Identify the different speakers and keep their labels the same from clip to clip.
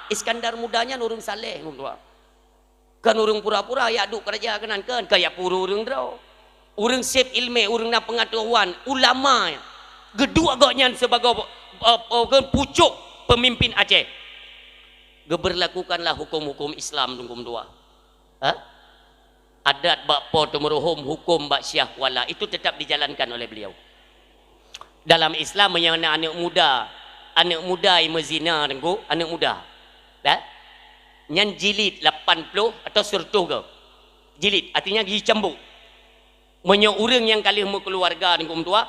Speaker 1: Iskandar mudanya urang saleh tua. Kan urang pura-pura ya duk kerja kanan kan kayak pura urang draw. Urang sip ilmu, urang na pengetahuan, ulama gedua agaknya sebagai pucuk pemimpin Aceh. Geberlakukanlah hukum-hukum Islam hukum tua. Adat bakpo temeruhum hukum bak syah wala itu tetap dijalankan oleh beliau. Dalam Islam yang anak muda yang mezina tengku, anak muda. Nyan jilid 80 atau 100 ke. Jilid artinya gigi cambuk. Menyo urang yang kali mu keluarga tengku tua,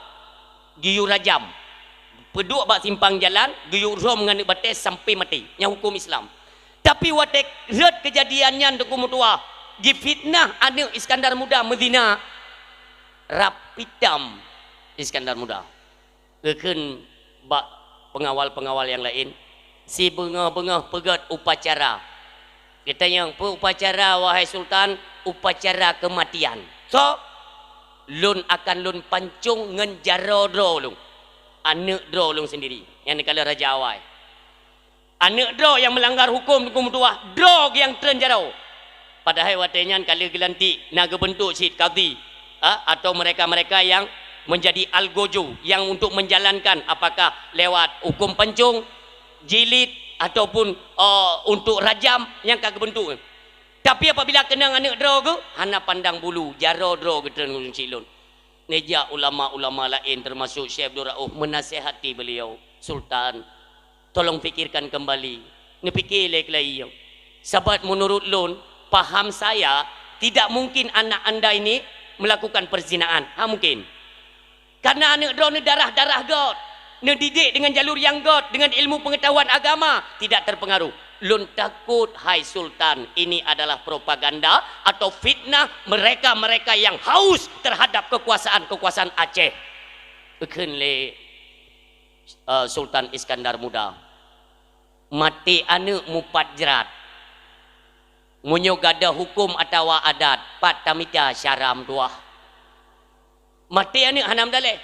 Speaker 1: giyu rajam. Peduk bak simpang jalan, giyu rom ngani bates sampai mati. Yang hukum Islam. Tapi watek red kejadiannya tengku tua, di fitnah anak Iskandar muda mezina, rapitam Iskandar muda. Keken bak pengawal-pengawal yang lain si bengah-bengah pegat upacara kita yang upacara wahai sultan upacara kematian so lun akan lun pancung ngen jaro dro lung anak dro lung sendiri yang dikala raja awai anak dro yang melanggar hukum tuah dro yang tren jaro padahal watenya kali gelantik naga bentuk syed qadhi atau mereka-mereka yang menjadi algojo yang untuk menjalankan apakah lewat hukum pancung, jilid ataupun untuk rajam yang kagak bentuk. Tapi apabila kena anak draw ke, hana pandang bulu, jaro draw ke terus silun. Neja ulama-ulama lain termasuk Syekh Abdul Rauf menasihati beliau, Sultan, tolong fikirkan kembali. Ni fikir lagi. Sebab menurut lun, paham saya tidak mungkin anak anda ini melakukan perzinaan. Mungkin. Karena anak drone ni darah-darah God. Ni didik dengan jalur yang God, dengan ilmu pengetahuan agama, tidak terpengaruh. Lun takut, hai Sultan, ini adalah propaganda atau fitnah mereka-mereka yang haus terhadap kekuasaan Aceh. Bukan le Sultan Iskandar muda. Mati anak mupat jerat. Munyo gada hukum atau adat, pat tamita syaram tuah. Mati anak hanam daleh.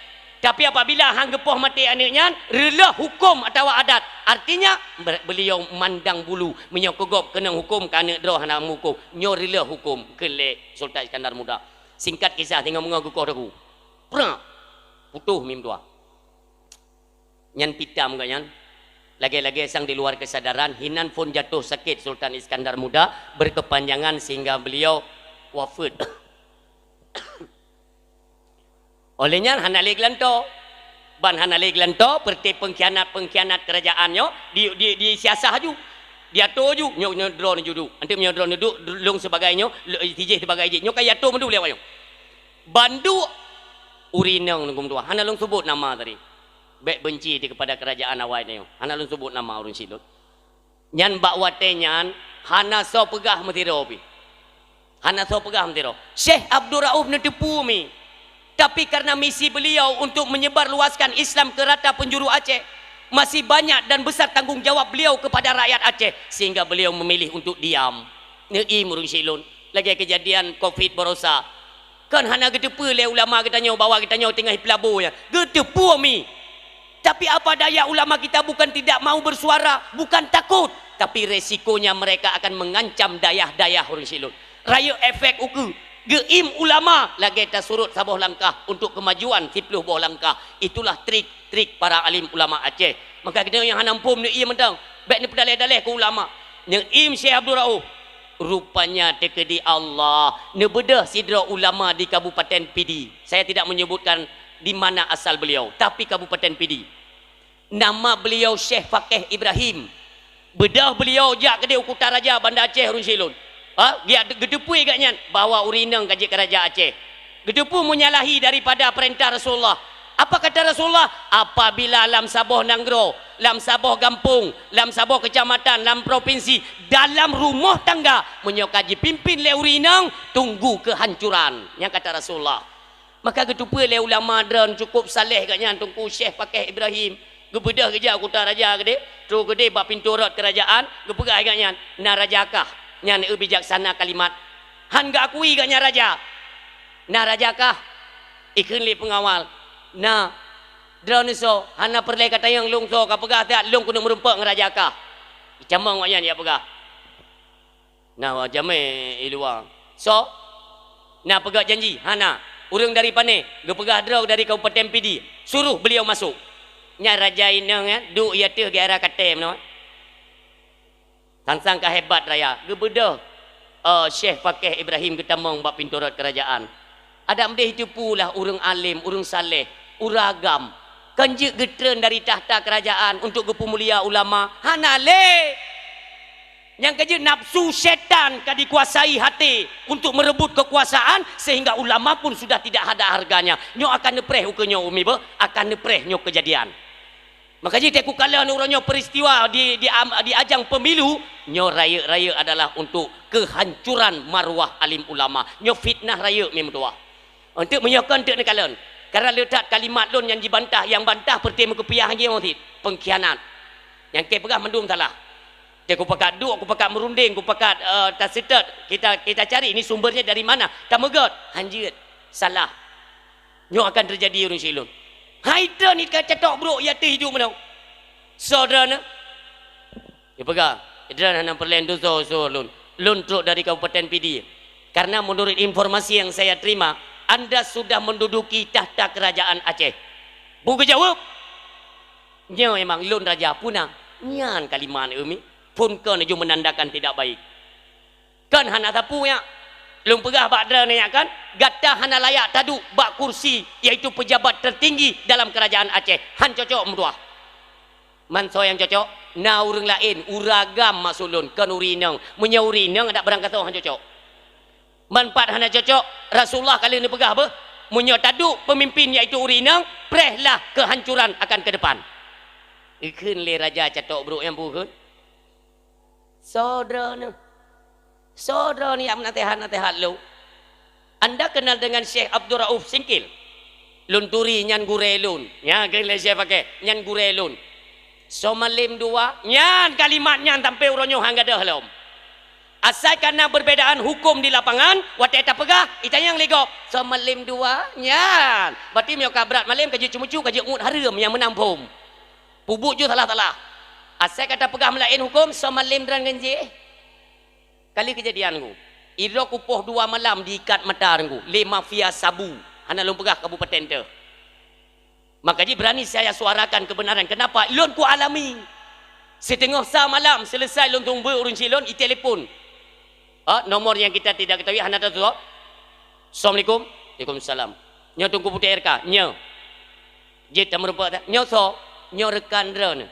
Speaker 1: Tapi apabila hang gepoh mati anaknya, rela hukum atau adat. Artinya beliau mandang bulu, menyokogop kena hukum ke anak droh hanam hukum. Nyo rela hukum ke Sultan Iskandar muda. Singkat kisah tinggal mengagukoh aku. Pernah putuh mim tua. Nyan pitam kan nyan. Lagi-lagi sang di luar kesadaran, hinan pun jatuh sakit Sultan Iskandar muda berkepanjangan sehingga beliau wafat. Olehnya hanale glanto ban hanale glanto perti pengkhianat kerajaannya di siasah ju dia tu ju nyo drone judu anti nyo drone duduk lung sebagainya tijih sebagai nyo kaya tu mendu lewat bandu urinang ngum tua hana lung sebut nama tadi baik benci di kepada kerajaan awai ni hana lung sebut nama urun silut nyan bak watenyan hana so pegah metiro pi hana so pegah metiro Syekh Abdul Rauf ni tipu mi. Tapi karena misi beliau untuk menyebar luaskan Islam ke rata penjuru Aceh masih banyak dan besar tanggungjawab beliau kepada rakyat Aceh sehingga beliau memilih untuk diam. Nei murung silun lagi kejadian Covid berosa kan hana gedepu le ulama kita nyo bawa kita nyo tengah pelabu ya gedepu mi. Tapi apa daya ulama kita bukan tidak mau bersuara, bukan takut, tapi resikonya mereka akan mengancam dayah-dayah urang silun. Raya efek uku geim ulama lagi kita surut sabuh langkah untuk kemajuan 10 buah langkah. Itulah trik-trik para alim ulama Aceh. Maka kita yang hanampum ni ia mentang baik ni pedalih-dalih ke ulama yang im Syekh Abdul Rauf rupanya tekedi Allah ne bedah sidra ulama di Kabupaten Pidi. Saya tidak menyebutkan di mana asal beliau, tapi Kabupaten Pidi. Nama beliau Syekh Fakih Ibrahim. Bedah beliau jak kedai Kutaraja Bandar Aceh Run Silun. Dia gedepui agaknya bawa urinang kaji kerajaan Aceh. Gedepu menyalahi daripada perintah Rasulullah. Apa kata Rasulullah? Apabila lam Sabah Nanggro, lam Sabah Gampung, lam Sabah Kecamatan, lam Provinsi, dalam rumah tangga menyokaji pimpin le urinang, tunggu kehancuran. Yang kata Rasulullah. Maka gedepu le ulama dan cukup saleh agaknya tunggu Syekh Fakih Ibrahim. Gebedah kerja Kutaraja gede, terus gede bak pintu rot kerajaan, gepegah agaknya narajakah. Yang bijaksana kalimat han gak akui gaknya raja na rajakah ikun li pengawal na drone so hana perle kata yang lung so kapegah tak lung kuno merumpak ngerajakah Camang wayan ya pegah. Nah, jamai luar. So, nak pegah janji. Hana, urang dari pane, ge pegah draw dari Kabupaten PD. Suruh beliau masuk. Nya raja inang ya, duk ia teh ge arah katem no. Sangsang ka hebat raya. Ge bedah. Syekh Fakih Ibrahim Ketamong bab pintu rat kerajaan. Ada mdeh itu pula urang alim, urang saleh, uragam. Kanjik getren dari tahta kerajaan untuk gepemulia ulama. Hana le. Yang kerja nafsu syaitan kan dikuasai hati untuk merebut kekuasaan sehingga ulama pun sudah tidak ada harganya. Nyo akan nepreh ukenya umi ba akan nepreh nyo kejadian. Makanya teku kala urangnya peristiwa di ajang pemilu nyo raya adalah untuk kehancuran marwah alim ulama. Nyo fitnah raya memang tua. Untuk menyokan tek nekalan. Karena letak kalimat lon yang dibantah, yang bantah pertama kepiah hanya motif pengkhianat. Yang ke pegah mendung salah. Dia aku pakat duk, aku pakat merunding, aku pakat tasitat. Kita cari ini sumbernya dari mana? Tamegat, hanjit, salah. Nyo akan terjadi urang silun. Haida ni kata tok bro, ya teh hidup mana? Saudara. Dia pegah. Dia nak perlen tu so lun. Lun truk dari Kabupaten PD. Karena menurut informasi yang saya terima, Anda sudah menduduki tahta kerajaan Aceh. Bukan jawab. Nya memang lun raja punang. Nyan kalimat umi. Pun kan ju menandakan tidak baik. Kan hana tapu ya. Lun pegah bakdra ni kan. Gata hana layak taduk bak kursi iaitu pejabat tertinggi dalam kerajaan Aceh. Han cocok menduah. Manso yang cocok. Na urang lain uragam masuk lun kan urinang. Munya urinang ada barang kata han cocok. Manfaat hana cocok Rasulullah kali ni pegah apa munyo taduk pemimpin iaitu urinang prehlah kehancuran akan ke depan ikun le raja catok bro yang bukan saudara ni yang nasihat lu Anda kenal dengan Syekh Abdul Rauf Singkil lun turi nyan gure lun ya gele Syekh pakai nyan gure lun somalim dua nyan kalimat nyan sampai uronyo hangga dah lom. Asal karena perbedaan hukum di lapangan, waktu eta pegah, ita yang legok. So malim dua, nyan. Berarti mio kabrat malim kaji cumucu kaji ngut haram yang menampung. Pubuk ju salah-salah. Asal kata pegah melain hukum, so malim dan genji. Kali kejadianku. Iro kupoh 2 malam diikat mata rengku. Le mafia sabu. Hana lom pegah kabupaten tu. Makanya berani saya suarakan kebenaran. Kenapa? Lon ku alami. Setengah sah malam selesai lon tunggu urun silon, i telefon. Nomor yang kita tidak ketahui hana tu. Assalamualaikum. Waalaikumsalam. Nyo tunggu putih RK. Nyo. Je tak merupa tak. Nyo so. Nyo rekan drone.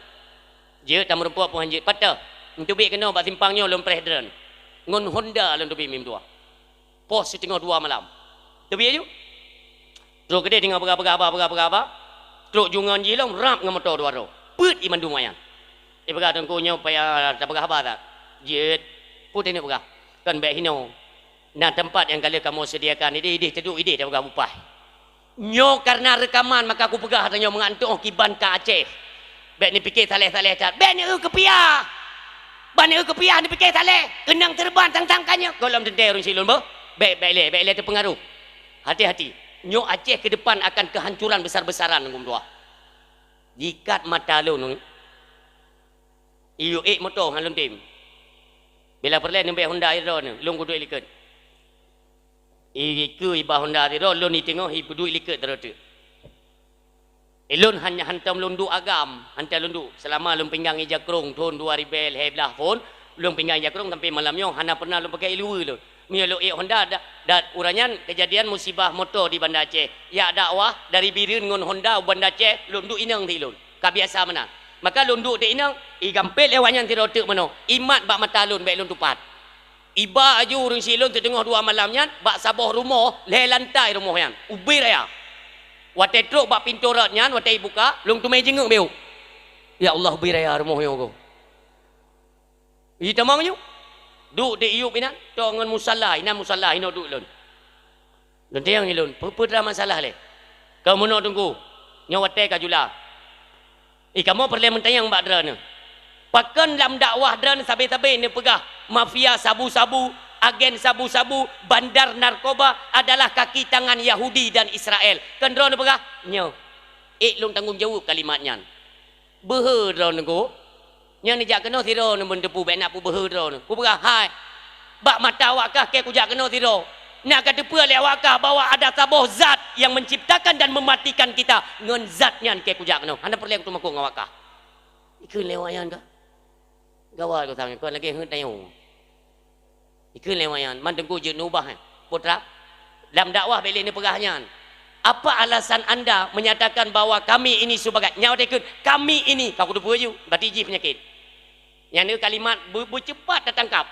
Speaker 1: Je tak merupa pun hanjit. Patah. Untuk bik kena bak simpang nyo lom preh drone. Ngon Honda lom tu bik mim tua. Pos setengah 2 malam. Tebi aja. Truk gede tinggal apa. Truk jungan jilong rap dengan motor 2 ro. Put iman dumayan. Pegah tunggu nyo payah tak pegah apa tak. Je putih ni pegah. Kan baik hino. Nah tempat yang kali kamu sediakan ide teduk ide dah pegah upah. Nyo karena rekaman maka aku pegah tanya mengantuk kiban ke Aceh. Baik ni fikir saleh-saleh cat. Baik ni kepiah. Ban ni kepiah ni fikir saleh. Kenang terbang tang-tangkannya. Kolam tentai urang silun ba. Baik le terpengaruh. Hati-hati. Nyo Aceh ke depan akan kehancuran besar-besaran ngum dua. Jikat mata lu nung. Iyo motor halun tim. Bila perlahan nampak Honda Hero ni, long kudu ilikut. Iku iba Honda Hero, long ni tengok kudu ilikut terus. Long hanya hantam lundu agam, hantam lundu. Selama long pinggang ija krong, ton 2 ribel, heblah pun, long pinggang ija krong sampai malamnya, hana pernah long pakai ilui lo. Mia lo Honda, dat uranyan kejadian musibah motor di Banda Aceh. Ya dakwah dari Birin ngon Honda Banda Aceh, long du inang ti long. Kabiasa mana? Maka lun duk dek inang, gampil lewatnya ti rotek mano. Imat bak mata lun baik lun tupat. Iba aju urang silun tengah 2 malamnya bak sabah rumah, le lantai rumah yan. Ubi raya. Wate truk bak pintu ratnya, wate buka, lung tu mai jenguk beu. Ya Allah ubi raya rumah yo ko. Ita mang yo. Duk dek iup inan, to ngan musalla, inan musalla ino duk lun. Lun tiang ni lun, pupudra masalah le. Kau mono tunggu. Nyawate ka jula. Kamu perlu mentayang mbak drone. Pakan dalam dakwah drone sabi-sabi ni pegah mafia sabu-sabu, agen sabu-sabu, bandar narkoba adalah kaki tangan Yahudi dan Israel. Kan drone pegah? Nyo. Long tanggung jawab kalimatnya. Behe drone ko. Yang ni jak kena tiro ni mendepu baik nak pu behero ni. Ku berah hai. Bak mata awak kah ke ku jak kena tiro. Nak kata apa le awak kah bahawa ada tabuh zat yang menciptakan dan mematikan kita. Ngan zatnya ke ku jak kena. Hana perlu aku maku ngawak kah. Ikun lewayan kah? Gawal ku tanya kau lagi hang tayo. Ikun lewayan man tengku je nubah putra. Dalam dakwah beli ni perahnya. Apa alasan anda menyatakan bahawa kami ini sebagai nyawa dekut kami ini kau kudu puju berarti ji penyakit. Yang ni kalimat bercepat tertangkap.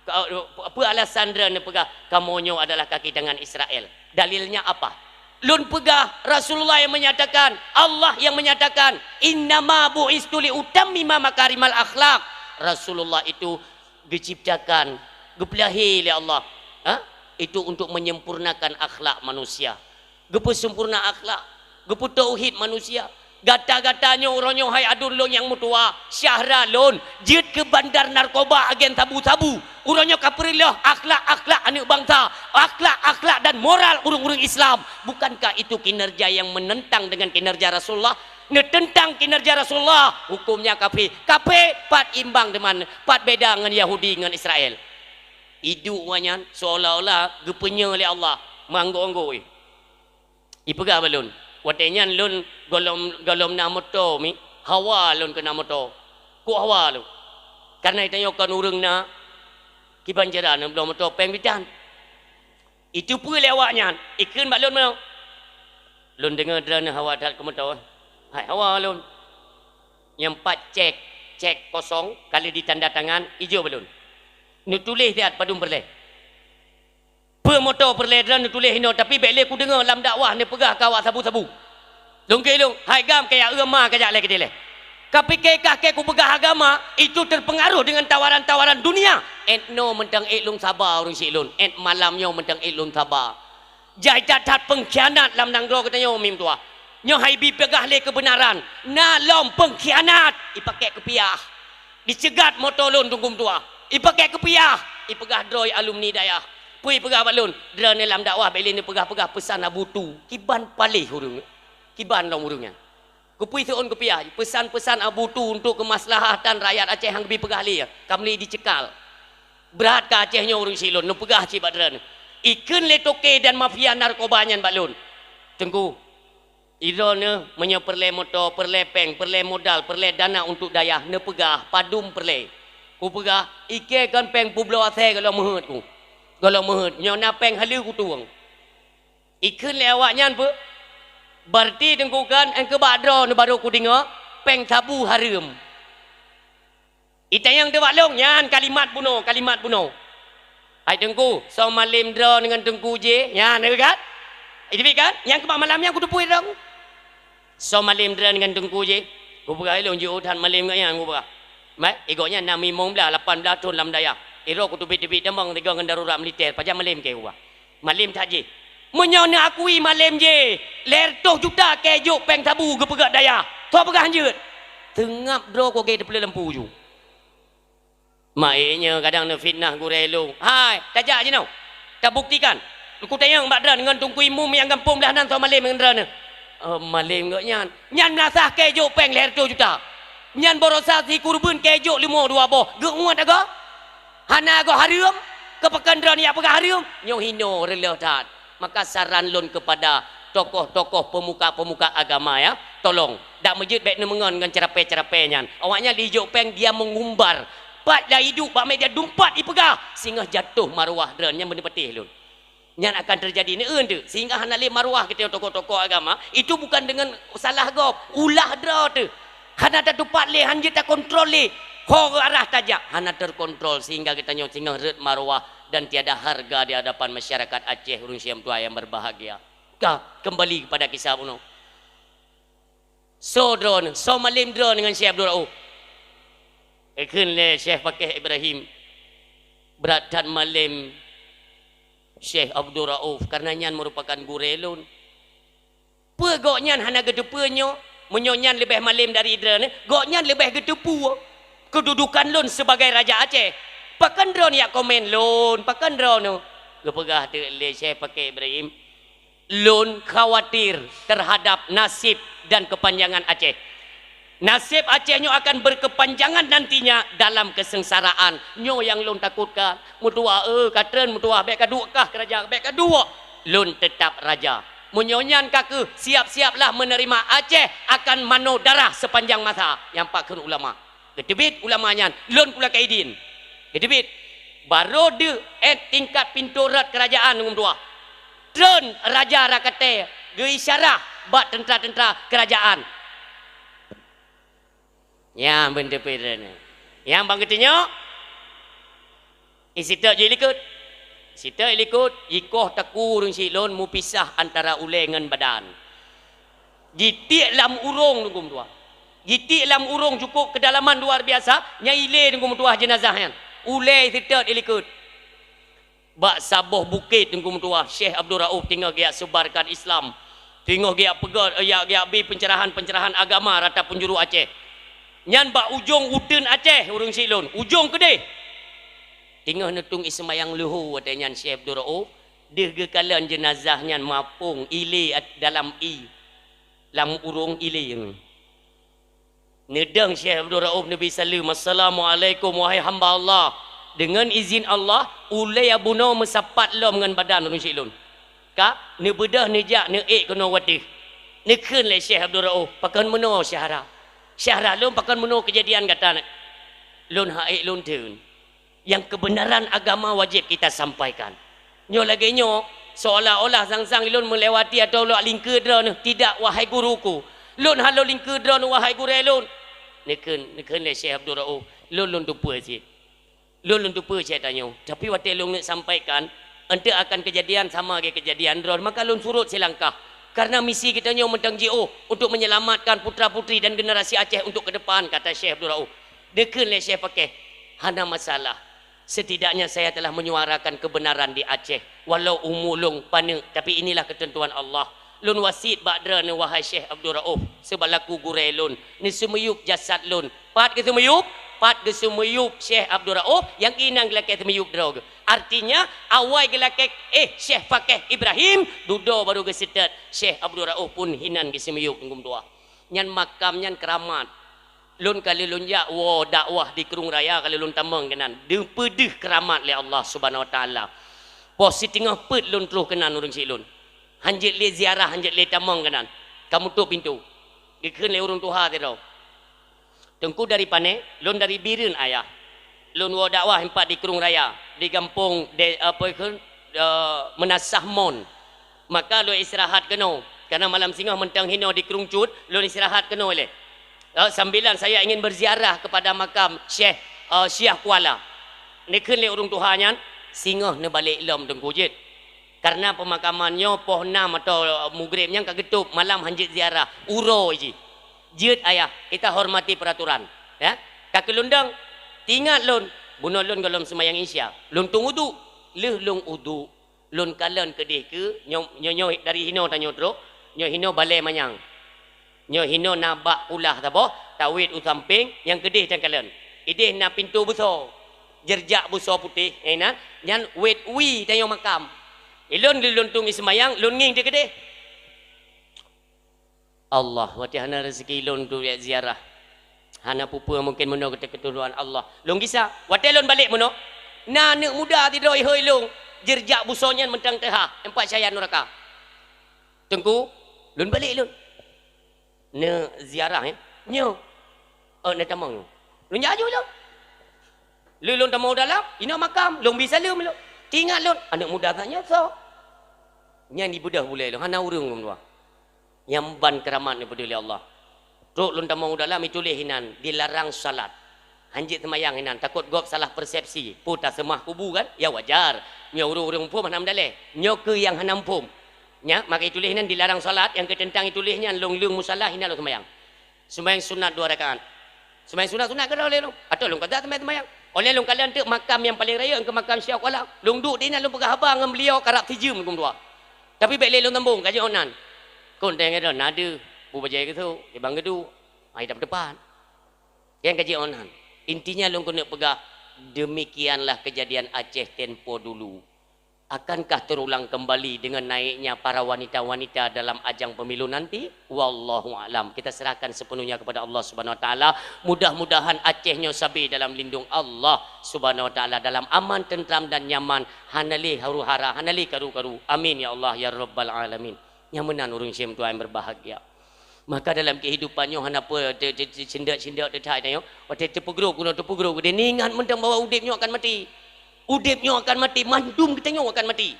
Speaker 1: Apa alasan dia ni pegah kamonyo adalah kaki tangan Israel. Dalilnya apa? Lun pegah Rasulullah yang menyatakan, Allah yang menyatakan, innama bu'istu li utammima makarimal akhlak. Rasulullah itu diciptakan, gepelahi oleh Allah. Itu untuk menyempurnakan akhlak manusia. Gepu sempurna akhlak, gepu tauhid manusia. Gata-gatanya orangnya hai adun lon yang mutua, syahra lon, jid ke bandar narkoba agen tabu-tabu. Orangnya kaperilah akhlak-akhlak anak bangsa, akhlak-akhlak dan moral urung-urung Islam. Bukankah itu kinerja yang menentang dengan kinerja Rasulullah? Tentang kinerja Rasulullah, hukumnya kafir. Kafir pat imbang dengan pat beda dengan Yahudi dengan Israel. Hidup wanyan seolah-olah gepenya oleh Allah, manggo-anggo. Ipegah balun. Watenya lun golom na moto mi hawa lun kena moto. Ku hawa lu. Karena itanya kan urang na kibanjaran belum moto peng bidan. Itu pun lewatnya. Ikun balun mau. Lun dengar drana hawa dat ke moto. Hai hawa lun. Yang 4 cek kosong kali ditanda tangan hijau balun. Nu tulis dia padum berleh. Pemotor perledran tulis hino tapi bele ku dengar dalam dakwah ni pegah kawak sabu-sabu. Lungke lung, hai gam kaya agama kajak lagi dia. Tapi kekah ke ku pegah agama itu terpengaruh dengan tawaran-tawaran dunia. No mentang lung sabar urang si lun. Malamnya mentang lun sabar. Jai tat pengkhianat dalam nangro katanya mim tua. Nyo hai bi pegah le kebenaran. Na lom pengkhianat ipakai kepiah. Dicegat motor lun tungkum tua. Ipakai kepiah, ipegah droi alumni dayah. Pui pegah balun, dra dalam dakwah beli ni pegah-pegah pesan abutu, kiban palih urung. Kiban long urungnya. Kupui seon kepiah, pesan-pesan abutu untuk kemaslahatan rakyat Aceh hang bi pegah li. Kamli dicekal. Berat ke Acehnya urung silun, nu pegah ci badran. Iken le toke dan mafia narkobanya balun. Tengku. Irone menyo perle motor, perle peng, perle modal, perle dana untuk dayah ne pegah padum perle. Ku pegah ike kan peng publo ase kalau mehet ku. Kalau mehet nyo napeng halu ku tuang. Ikun lewatnya apa? Berarti dengkukan engke badro ne baru ku dengar peng tabu haram. Itayang de waklong nyan kalimat bunuh. Ai dengku so malim dro dengan dengku je nyan dekat. Itu kan? Yang kemak malamnya aku tepui dong. So malim dro dengan dengku je. Ku pegai long je utan malim ngak yang ku pegai. Mai igoknya 6 belah 18 tahun lam daya. Iro ku tubit-tubit demang tiga dengan darurat militer. Pajak malim ke gua. Malim tak je. Menyona akui malim je. Lertoh juta kejuk peng tabu ke pegak daya. Tu pegak hanjut. Tengap dro ko ke tepele lempu ju. Maiknya kadang nak fitnah ku relo. Hai, tajak je no. Tak buktikan. Ku tayang mbak dran dengan tungku imum yang kampung belah nan tu malim dengan dran. Malim gak nyan. Nyan nasah kejuk peng lertoh juta. Nyan borosasi kurbun kejuk 5 2 boh. Ge uat agak. Hana go harum kepekan dran ya pegah harum nyo hino rela tat. Maka saran lun kepada tokoh-tokoh pemuka-pemuka agama ya, tolong dak masjid baik nemengon dengan cerape-cerape nyan. Awaknya dijuk peng dia mengumbar. Pat dah hidup bak media dumpat ipegah sehingga jatuh maruah dran yang benda petih lun. Nyan akan terjadi ni tu sehingga hana le maruah kita tokoh-tokoh agama itu bukan dengan salah gop ulah dra tu. Hana tak tupat le han kita kontrol le. Kau arah tajak hana terkontrol sehingga kita nyok sehingga red maruah dan tiada harga di hadapan masyarakat Aceh urung siam tua yang berbahagia. Kembali kepada kisah bunuh. So drone, so malim drone dengan Syekh Abdul Rauf. Ekun le Syekh Fakih Ibrahim beratan malim Syekh Abdul Rauf karena nyan merupakan gurelun. Pegoknya hana gedepenyo, menyonyan lebih malim dari drone, goknya lebih gedepu. Kedudukan lun sebagai Raja Aceh. Pakan drone ya komen lun, pakan drone. Gepegah tu le Syekh Fakih Ibrahim. Lun khawatir terhadap nasib dan kepanjangan Aceh. Nasib Aceh nyo akan berkepanjangan nantinya dalam kesengsaraan. Nyo yang lun takutkan. Mutua katren mutua baik kaduk kah kerajaan baik kaduk. Lun tetap raja. Munyonyan kaku siap-siaplah menerima Aceh akan mano darah sepanjang masa. Yang pakun ulama. Kedebit ulamanya lun pula kaidin. Kedebit baru de tingkat pintu rat kerajaan ngum tua. Tren raja rakate ge isyarah bat tentera-tentera kerajaan. Ya benda pedana. Yang bang ketanya isita je likut. Sita likut ikoh taku urang silon mu pisah antara ulai dengan badan. Jitik lam urung nunggu tua. Jitik lam urung cukup kedalaman luar biasa nyaile nunggu tua jenazahnya. Ulai sita likut. Bak saboh bukit nunggu tua Syekh Abdul Rauf tinggal dia sebarkan Islam. Tinggal dia pegat dia bi pencerahan-pencerahan agama rata penjuru Aceh. Nyan bak ujung uten Aceh urang silon ujung kedeh tinggal netung ismayang luhu watanya Syekh Abdul Rauf deh ge kalan jenazah nyan mapung ile dalam lam urung ile nedang Syekh Abdul Rauf Nabi sallallahu assalamualaikum wahai hamba Allah dengan izin Allah ulai abuna mesapat lom dengan badan urang silon ka ne bedah ne jak ne kena watih ne keun le Syekh Abdul Rauf pakan meno syahara syahra lun pakan menu kejadian kata lun haik lun tun yang kebenaran agama wajib kita sampaikan nyo lagi nyo seolah-olah sang-sang lun melewati atau luk lingkar drone tidak wahai guruku lun halo lingkar drone wahai guru lun neken le Syekh Abdul Rauf lun tupa sikit lun tupa saya tanya tapi waktu lun nak sampaikan ente akan kejadian sama ke kejadian drone maka lun surut selangkah. Karena misi kita nyo mentang JO untuk menyelamatkan putra-putri dan generasi Aceh untuk ke depan kata Syekh Abdul Rauf. Deken le Syekh pakai hana masalah. Setidaknya saya telah menyuarakan kebenaran di Aceh walau umulung pana tapi inilah ketentuan Allah. Lun wasit badra ne wahai Syekh Abdul Rauf sebalaku gurai lun. Ni semuyup jasad lun. Pat ke semuyup? Pat ke semuyup Syekh Abdul Rauf yang inang gelake semuyup drog. Artinya awal gelakek Syekh Fakih Ibrahim dudo baru gesetat Syekh Abdul Rauf pun hinan ke semuyuk ngum tua nyan makam nyan keramat lun kali lun ya dakwah di Kerung Raya kali lun tamang kenan de pedih keramat le Allah Subhanahu wa taala posi tengah pet lun terus kenan urang si lun hanjit le ziarah hanjit le tamang kenan kamu tutup pintu dikeun le urang tuha te tau tengku dari pane lun dari Birin ayah lun wa dakwah empat di Kerung Raya di kampung Menasah Mon maka lu istirahat kena karena malam singgah mentang hino di Kerung Cut lu istirahat kena oleh sambilan saya ingin berziarah kepada makam Syekh Syah Kuala ni keun le urang tuhanya singgah ne balik lom tengku jit karena pemakamannya poh 6 atau maghribnya kagetup malam hanjit ziarah uro je jit ayah kita hormati peraturan ya kaki lundang tinggal lun bunuh lun kalau semayang isya lun tung udu leh lung udu lun kalan kedih ke nyo dari hino tanyo teruk nyo hino balai manyang nyo hino nabak pulah tabo tawid usamping yang kedih tan kalan idih na pintu besar jerjak besar putih enak nyan wet wi tanyo makam ilun lun tung semayang lun nging dia kedih Allah wati hana rezeki lun tu ziarah hana pupa mungkin meno ketuduhan Allah. Long kisah, watai lon balik meno. Na anak muda ti doi hoi long, jerjak busonya mentang teha, empat saya neraka. Tengku, lon balik lon. Ne ziarah Nyo. Ne tamang. Lon jaju lon. Lon tamang dalam, ina makam, long bisa lom lon. Tinggal lon, anak muda tanya so. Nya ni budah boleh lon, hana urung lon. Yang ban keramat ni peduli Allah. Ruk lun tamang dalam itulah hinan dilarang salat. Hanjit semayang hinan takut gop salah persepsi. Puta semah kubu kan? Ya wajar. Nya urung-urung pum hanam daleh. Nya ke yang hanam pum. Nya maka itulah hinan dilarang salat yang ketentang itulihnya long-long musalah hinan lo semayang. Semayang sunat 2 rakaat. Semayang sunat ke oleh long atau long kata semayang. Oleh long kalian tu makam yang paling raya ke makam Syekh Kuala. Long duk dia long pegah abang dengan beliau karap tijum kum dua. Tapi baik long tembung kaji onan. Kon tengah dah nada bajai ke tu di bang gedu ai depan yang kaji onan intinya long kena pegah demikianlah kejadian Aceh tempo dulu Akankah terulang kembali dengan naiknya para wanita-wanita dalam ajang pemilu nanti? Wallahu alam. Kita serahkan sepenuhnya kepada Allah Subhanahu wa taala. Mudah-mudahan Acehnya sabi dalam lindung Allah Subhanahu wa taala, dalam aman, tentram dan nyaman. Hanali haru-hara, hanali karu-karu. Amin ya Allah ya rabbal alamin. Yang menan urang syem tuan berbahagia. Maka dalam kehidupannya hanapa cindak-cindak detai tayo, wate tepugro kuno tepugro dia ningan mentang bawa udipnya akan mati. Udipnya akan mati, mandum kita akan mati.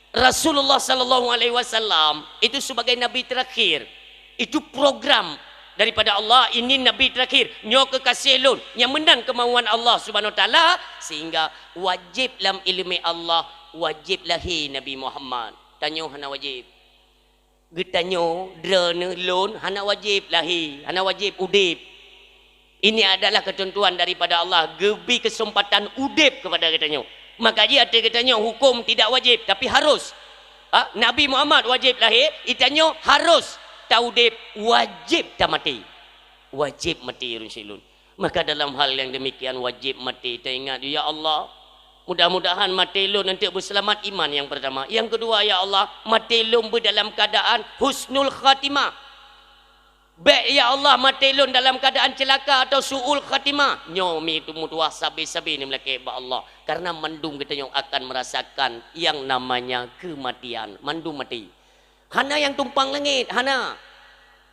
Speaker 1: Rasulullah sallallahu alaihi wasallam itu sebagai nabi terakhir. Itu program daripada Allah, ini nabi terakhir. Nyo kekasih lun yang menang kemauan Allah Subhanahu wa taala, sehingga wajib dalam ilmu Allah, wajib lahir Nabi Muhammad. Tanyo hana wajib. Getanyo drone lun hana wajib lahir, hana wajib udip. Ini adalah ketentuan daripada Allah. Gebi kesempatan udip kepada katanya. Maka dia ada katanya hukum tidak wajib tapi harus. Nabi Muhammad wajib lahir, itanya harus taudip, wajib tak mati. Wajib mati Rasulun. Maka dalam hal yang demikian wajib mati, kita ingat ya Allah, mudah-mudahan mati lu nanti berselamat iman yang pertama. Yang kedua ya Allah, mati lu dalam keadaan husnul khatimah. Baik ya Allah mati lun dalam keadaan celaka atau su'ul khatimah. Nyomi itu mutuah sabi-sabi ni melaki ba Allah. Karena mandum kita yang akan merasakan yang namanya kematian. Mandum mati. Hana yang tumpang langit. Hana.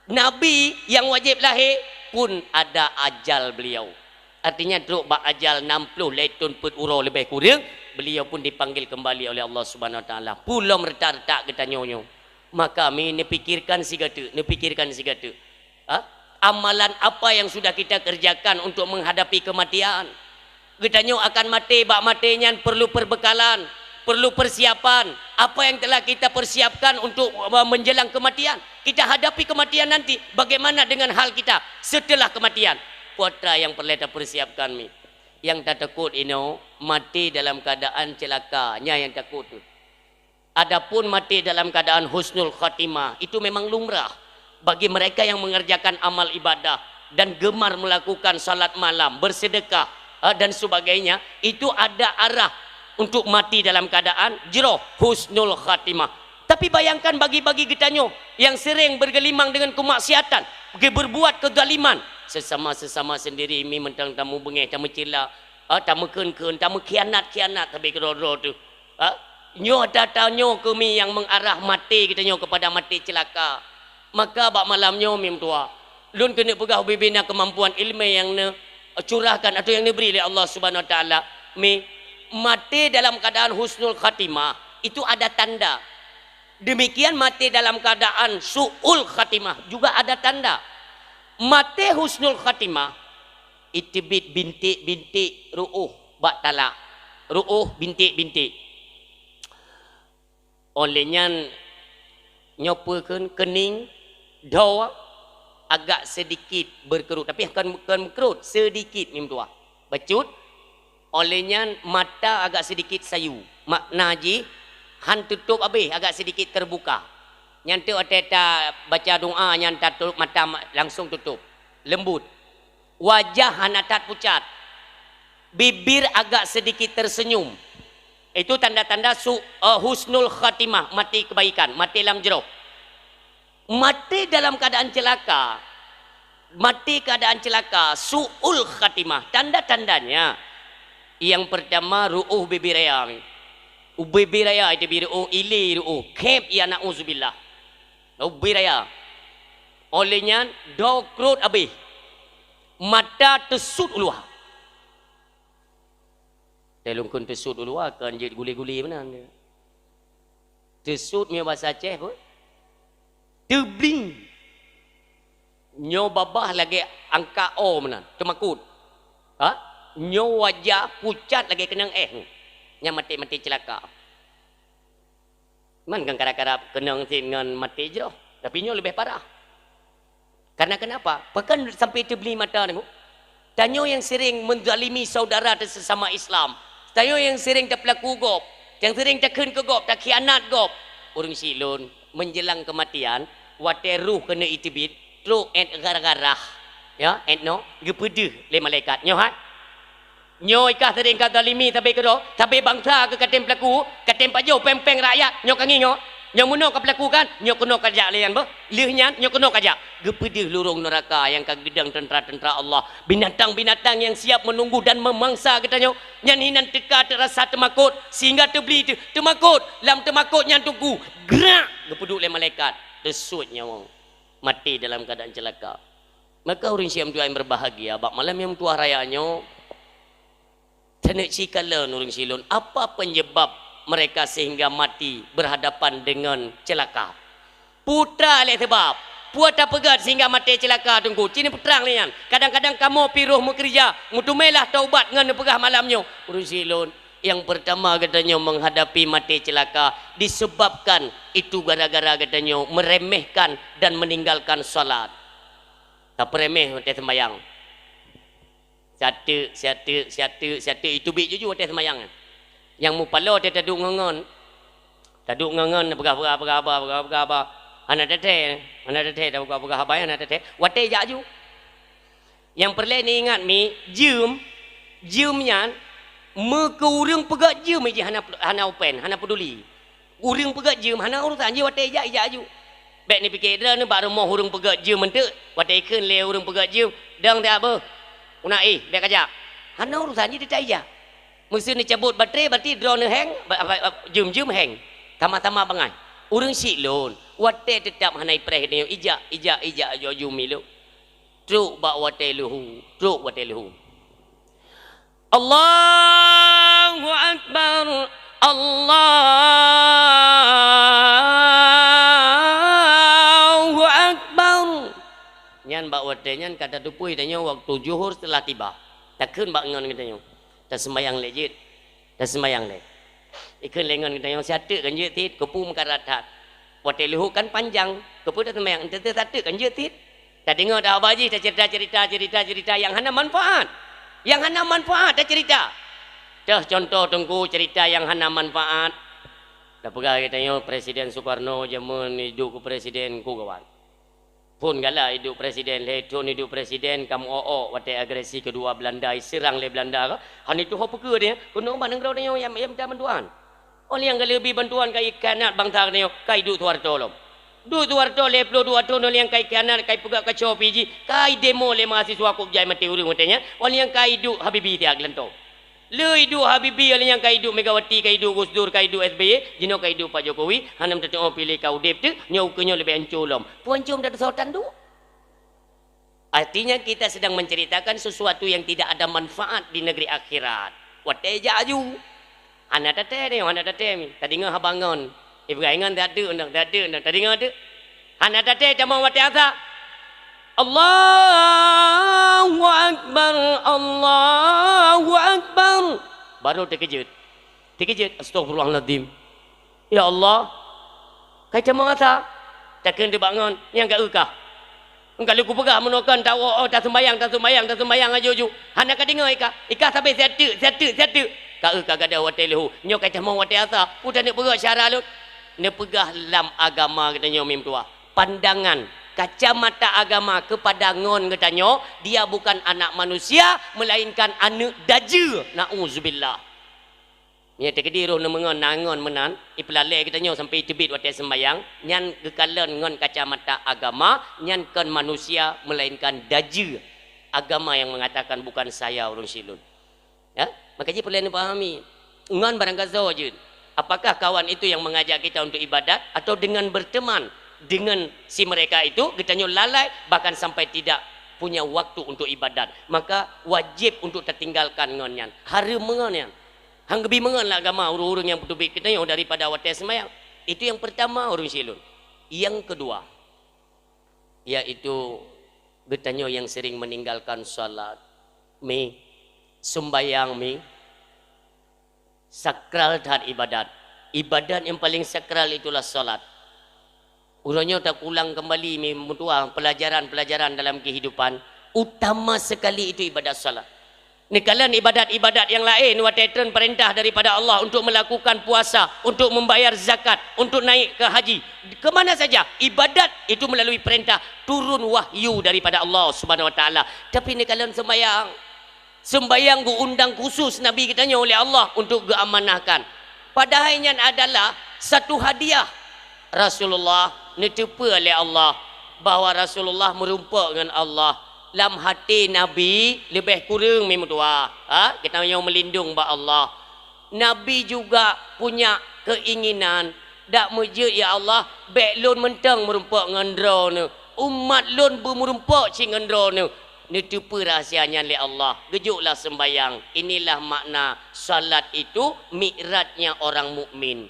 Speaker 1: Nabi yang wajib lahir pun ada ajal beliau. Artinya teruk ba ajal 60 letun put uro lebih kurang. Beliau pun dipanggil kembali oleh Allah Subhanahu Wa Taala. Pulau mertar-tak kita nyonyo. Maka kami ni pikirkan si gatu. Ni pikirkan si gatu. Amalan apa yang sudah kita kerjakan untuk menghadapi kematian. Kita akan mati, bak matinya perlu perbekalan, perlu persiapan. Apa yang telah kita persiapkan untuk menjelang kematian, kita hadapi kematian nanti. Bagaimana dengan hal kita setelah kematian? Putra yang perlu kita persiapkan mi. Yang tak takut mati dalam keadaan celakanya yang takut tu. Adapun mati dalam keadaan husnul khatimah itu memang lumrah. Bagi mereka yang mengerjakan amal ibadah dan gemar melakukan salat malam, bersedekah dan sebagainya, itu ada arah untuk mati dalam keadaan jeroh husnul khatimah. Tapi bayangkan bagi-bagi gitanyo yang sering bergelimang dengan kemaksiatan, berbuat kegaliman, sesama sendiri mi mentang tamu bengeh, tamu cila, tamu keun-keun, tamu kianat tapi kedoro tu. Nyo datanyo kami yang mengarah mati gitanyo kepada mati celaka. Maka bak malamnya mim tua lun kena pegah bibina kemampuan ilmu yang ne curahkan atau yang diberi oleh Allah Subhanahu Wa Taala. Mi mati dalam keadaan husnul khatimah itu ada tanda. Demikian mati dalam keadaan su'ul khatimah juga ada tanda. Mati husnul khatimah itibit bintik ru'uh bak talak. Ru'uh bintik. Olehnya nyopakan kening dawa agak sedikit berkerut, tapi akan berkerut sedikit mim tua becut. Olehnya mata agak sedikit sayu, makna ji han tutup habis agak sedikit terbuka. Nyantu ateta baca doa nyanta tutup mata langsung tutup lembut. Wajah hanatat pucat, bibir agak sedikit tersenyum. Itu tanda-tanda husnul khatimah, mati kebaikan, mati dalam jeroh. Mati dalam keadaan celaka, su'ul khatimah, tanda-tandanya yang pertama ru'uh bibiraya. Bibiraya itu biru'uh ili ru'uh kep ya na'uzubillah. Bibiraya olehnya dokrut abih, mata tersud uluah. Telungkun tersud uluah kan jadi guli-guli mana dia. Tersud punya bahasa Aceh pun tebling nyo babah lagi angka o mana temakut nyo wajah pucat lagi kenang nya mati celaka man kan kadang-kadang kenang dengan mati je tapi nyo lebih parah karena kenapa bahkan sampai tebling mata ni tanyo yang sering menzalimi saudara sesama Islam, tanyo yang sering terpelaku gop, yang sering terkena ke gop, tak khianat gop, orang silun menjelang kematian wate ruh kena itibit ruh et garah ya et no gepedeh le malaikat nyo Nyo ikah tadi engkau zalimi tapi kedo, tapi bangsa ke katem pelaku, katem pajo pempeng rakyat, nyo kangi nyo. Nyo muno ka pelaku kan, nyo kena kajak lian bah. Lihnya nyo kena kajak. Gepedih lurung neraka yang kagedang tentera-tentera Allah. Binatang-binatang yang siap menunggu dan memangsa katanya. Nyan hinan teka terasa temakut sehingga terbeli temakut. Lam temakut nyan tunggu. Gerak gepeduk le malaikat. Desut nyawa. Mati dalam keadaan celaka. Maka orang siam tu yang berbahagia bak malam yang tua rayanya. Tanak cikala orang silon. Apa penyebab mereka sehingga mati berhadapan dengan celaka? Putra le sebab. Puata pegat sehingga mati celaka tunggu. Cini putrang ni kan. Kadang-kadang kamu piruh mu kerja. Mutumelah taubat dengan pegah malamnya. Orang silon. Yang pertama katanya menghadapi mati celaka. Disebabkan itu gara-gara katanya meremehkan dan meninggalkan salat. Tak remeh mati sembayang. Satu. Itu bik jujur mati sembayang. Yang mupalo dia taduk ngongon. Taduk ngongon apa. Anak tete dah buka habai anak tete. Wate jaju. Yang perlu ni ingat mi, jumnya muka urang pegat jum je hana open, hana peduli. Urang pegat jum hana urusan je wate jaju. Baik ni fikir dah ni bak rumah urang pegat jum mentek, wate ikun le urang pegat jum, dang tak apa. Una baik kajak. Hana urusan je dia tak ija. Mesin ni cabut baterai berarti drone hang jum hang tama-tama bangai urang silon wate tetap hanai preh dia ijak jo jumilo truk bak wate luhu Allahu akbar Allahu akbar nyan bak wate nyan kata tupui tanya waktu zuhur setelah tiba takun bak ngon katanya. Dah sembayang legit. Dah sembayang le. Ikan lengan kita yang siata kan je tit, kepu mengkaratat. Wate luhu kan panjang, kepu dah sembayang. Kita satu kan je tit. Dah dengar dah abaji, dah cerita yang hana manfaat. Yang hana manfaat dah cerita. Dah contoh tunggu cerita yang hana manfaat. Dah pegang katanya Presiden Soekarno zaman hidup ke presiden ku kawan. Pun gala hidup presiden, letun hidup presiden, kamu wate agresi kedua Belanda, serang le Belanda. Han itu apa ke dia? Kuno mana ngau dia yang minta bantuan. Oleh yang lebih bantuan kai kanat bangsa dia, kai du Suharto lom. Du Suharto le plo du atun oleh yang kai kanat, kai pegak kacau PG, kai demo le mahasiswa ku jai mati urang matanya. Oleh yang kai du Habibie tiag lento. Le hidup Habibie oleh yang kai du Megawati, kai du Gus Dur, kai du SBY, jino kai du Pak Jokowi, hanam tetap pilih kau dep tu, nyau kenyo lebih anculom. Puancum dah sultan tu. Artinya kita sedang menceritakan sesuatu yang tidak ada manfaat di negeri akhirat. Wate jaju. Anak tete ni, anak tete ni. Tadi ngah habangon. Ibrahim tak ada, tadi ngah ada. Anak tete cuma wate asa. Allahu akbar, Allahu akbar. Baru terkejut. Astagfirullahaladzim. Ya Allah. Kai cuma asa. Takkan dia bangun. Yang kat ukah. Kalau aku pegang menukan tahu tak sembayang aja ju. Hana ka dengar ika sampai satu. Ka gada hotel hu. Nyo kata mau hotel asa. Pudah nak pegang syara lu. Nak pegah dalam agama katanya mim tua. Pandangan kacamata agama kepada ngon katanya dia bukan anak manusia melainkan anak dajjal. Nauzubillah. Nya tekedi roh mengon nangon menan ipelale katanya sampai tebit wate sembayang nyan kekalan ngon kacamata agama nyan kan manusia melainkan dajjal. Agama yang mengatakan bukan saya orang silun. Ya, makanya perlu dipahami. Ngon barang gazo je. Apakah kawan itu yang mengajak kita untuk ibadat atau dengan berteman dengan si mereka itu katanya lalai bahkan sampai tidak punya waktu untuk ibadat. Maka wajib untuk tertinggalkan ngonyan. Harum ngonyan. Hang lebih mengenal agama orang-orang yang betul-betul kita yang daripada watai semayang. Itu yang pertama orang silun. Yang kedua, yaitu bertanya yang sering meninggalkan salat. Sembayang sakral terhadap ibadat. Ibadat yang paling sakral itulah salat. Urangnya tak ulang kembali mutua pelajaran-pelajaran dalam kehidupan. Utama sekali itu ibadat salat. Ni kalian ibadat-ibadat yang lain watetren perintah daripada Allah untuk melakukan puasa, untuk membayar zakat, untuk naik ke haji. Kemana saja ibadat itu melalui perintah turun wahyu daripada Allah Subhanahu Wa Taala. Tapi ni kalian sembahyang Sembayang gu undang khusus Nabi kitanya oleh Allah untuk geamanahkan. Padahalnya adalah satu hadiah Rasulullah netepa oleh Allah bahawa Rasulullah merumpa dengan Allah. Dalam hati Nabi lebih kurang memang tua. Kita yang melindung ba Allah. Nabi juga punya keinginan dak mujud ya Allah bek lun mentang merumpa dengan drone umat lun bermerumpa cing dengan drone ni tupu rahsianya oleh Allah. Gejuklah sembayang. Inilah makna salat itu mi'rajnya orang mukmin.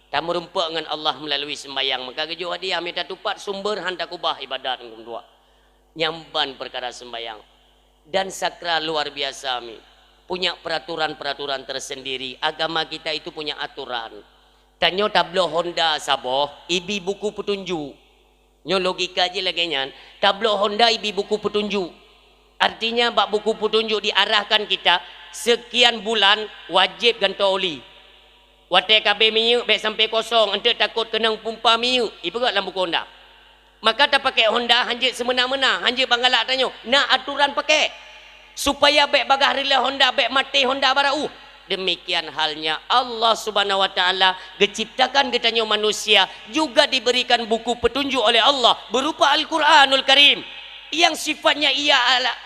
Speaker 1: Tak merumpa dengan Allah melalui sembayang. Maka gejuk hadiah minta tupat sumber hantar kubah ibadat ngum dua. Nyamban perkara sembayang. Dan sakral luar biasa mi. Punya peraturan-peraturan tersendiri. Agama kita itu punya aturan. Tanyo tablo Honda saboh, ibi buku petunjuk. Nyo logika je lagi nyan. Tablo Honda ibi buku petunjuk. Artinya bak buku petunjuk diarahkan kita sekian bulan wajib ganto oli. Watai kabe miyu bek sampai kosong ente takut kena pumpa miyu. Ibu dalam buku Honda. Maka tak pakai Honda hanjit semena-mena, hanjit bangalak tanyo. Nak aturan pakai supaya bek bagah rela Honda bek mati Honda barau. Demikian halnya Allah Subhanahu wa taala diciptakan katanya manusia juga diberikan buku petunjuk oleh Allah berupa Al-Qur'anul Karim yang sifatnya ia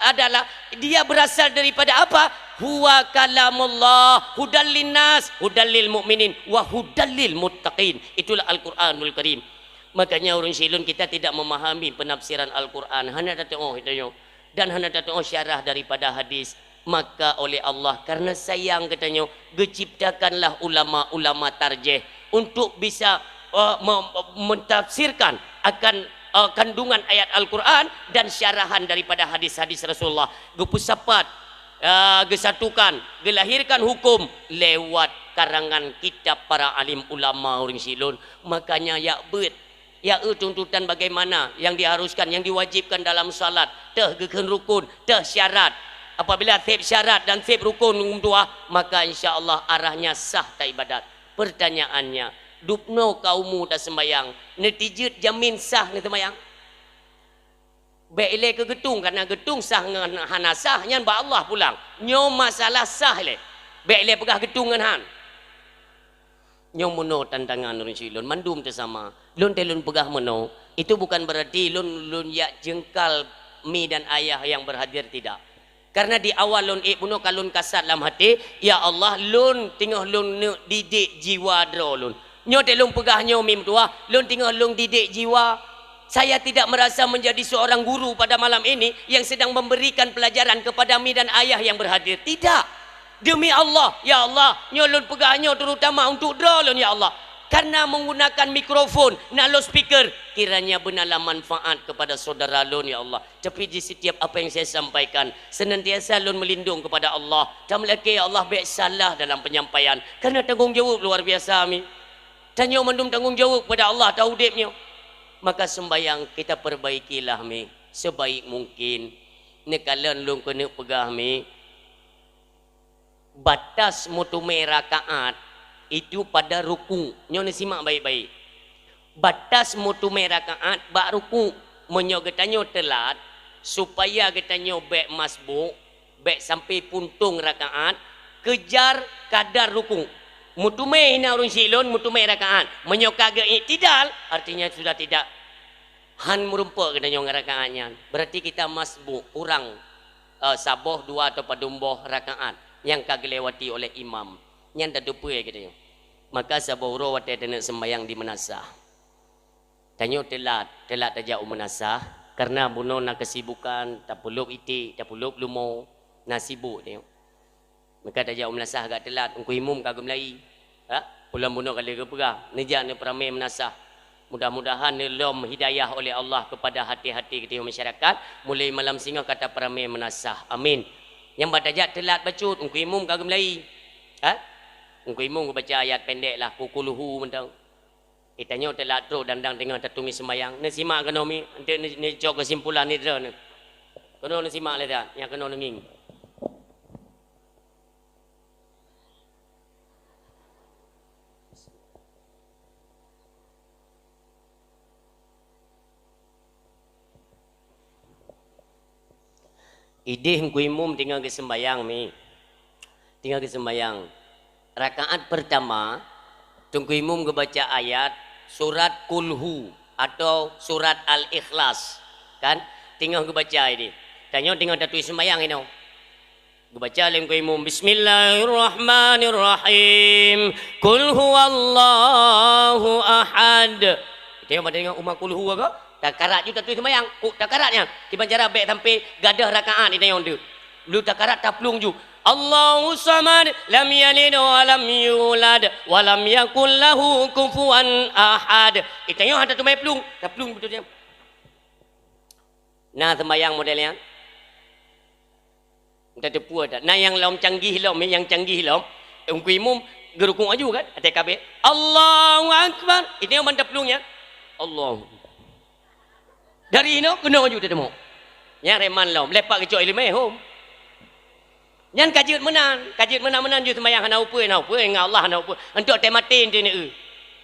Speaker 1: adalah dia berasal daripada apa? Huwa kalamullah hudal linnas hudal lil mu'minin wa hudal lil muttaqin. Itulah Al-Qur'anul Karim. Makanya orang silun kita tidak memahami penafsiran Al-Qur'an. Hanya datang katanya dan hanya datang syarah daripada hadis. Maka oleh Allah karena sayang katanya diciptakanlah ulama-ulama tarjih untuk bisa mentafsirkan akan kandungan ayat Al-Quran dan syarahan daripada hadis-hadis Rasulullah. Gepusapat gesatukan gelahirkan hukum lewat karangan kitab para alim ulama orang silun. Makanya tuntutan bagaimana yang diharuskan yang diwajibkan dalam salat teh geken rukun teh syarat. Apabila sep syarat dan sep rukun dua, maka insya-Allah arahnya sah tak ibadat. Pertanyaannya, dupno kaumu tak sembayang, netijet jamin sah ni sembayang? Baik ke getung karena getung sah dengan hana sah nyan ba Allah pulang. Nyo masalah sah le. Baik pegah getung dengan han. Nyo mono tantangan orang silun mandum tersama. Lun telun pegah mono, itu bukan berarti lun ya jengkal mi dan ayah yang berhadir tidak. Karena di awal lun bunuh kalun kasat dalam hati, ya Allah lun tinggal lun didik jiwa dro lun. Nyo te lun pegah nyo mim tua, lun tinggal lun didik jiwa. Saya tidak merasa menjadi seorang guru pada malam ini yang sedang memberikan pelajaran kepada mi dan ayah yang berhadir. Tidak. Demi Allah, ya Allah, nyo lun pegah nyo terutama untuk dro lun ya Allah. Karena menggunakan mikrofon, nalo speaker, kiranya benarlah manfaat kepada saudara lun ya Allah. Tapi di setiap apa yang saya sampaikan, senantiasa lun melindung kepada Allah. Dan lagi ya Allah baik salah dalam penyampaian. Karena tanggungjawab luar biasa mi. Tanya mendum tanggungjawab kepada Allah tahu depnya. Maka sembayang kita perbaikilah mi sebaik mungkin. Nekalan lun kena pegah mi. Batas mutume rakaat itu pada ruku. Nyo simak baik-baik. Batas mutume rakaat bak ruku. Menyo getanyo telat supaya getanyo bek masbuk, bek sampai puntung rakaat, kejar kadar ruku. Mutume hina urun silun mutume rakaat. Menyo kagak iktidal artinya sudah tidak han merumpa getanyo rakaatnya. Berarti kita masbuk kurang saboh dua atau padumboh rakaat yang kagak lewati oleh imam. Yang dah dupa katanya. Maka saboro watai tenek sembayang di menasah. Tanyo telat aja menasah karena buno nak kesibukan, tak puluk itik, tak puluk lumo, nak sibuk tengok. Maka tak jauh menasah agak telat, engkau imum kagum lai. Pulang buno kali ke perah, nejak ni peramai menasah. Mudah-mudahan lom hidayah oleh Allah kepada hati-hati kita masyarakat. Mulai malam singa kata peramai menasah. Amin. Yang batajak telat bacut, engkau imum kagum lai. Engkau imum baca ayat pendek lah, kukuluhu mentang. Itanya telat teruk dandang tengah tertumi sembayang. Ni simak kena mi, nanti ni cok kesimpulan ni dah ni. Kena ni simak le dah, yang kena nenging. Idih ku imum tinggal ke sembayang mi. Tinggal ke sembayang. Rakaat pertama tunggu imum ke baca ayat surat Kulhu atau surat Al-Ikhlas. Kan? Tinggal ke baca ini. Tanya tinggal datu sembayang ini. Ku baca lem ku imum Bismillahirrahmanirrahim. Qul huwallahu ahad. Tengok pada dengan umat kulhu apa? Takarat juga tu sembahyang. Takaratnya. Tiba cara baik sampai gadah rakaat ini yang dia. Lu takarat taplung ju. Allahu samad lam yalid wa lam yulad wa lam yakul lahu kufuwan ahad. Tengok ada tu mai plung. Taplung betul dia. Nah sembahyang modelnya. Kita tepu ada. Nah yang lom canggih lom, yang canggih lom. Ungku imum gerukung aju kan? Atai kabeh. Allahu akbar. Itu yang mantap plungnya. Allah. Dari ini kena aju temu. Yang reman lom, lepak ke cok ilmu hom. Yang kajut menan ju sembahyang hana upu dengan Allah hana upu. Untuk tematin dia ni.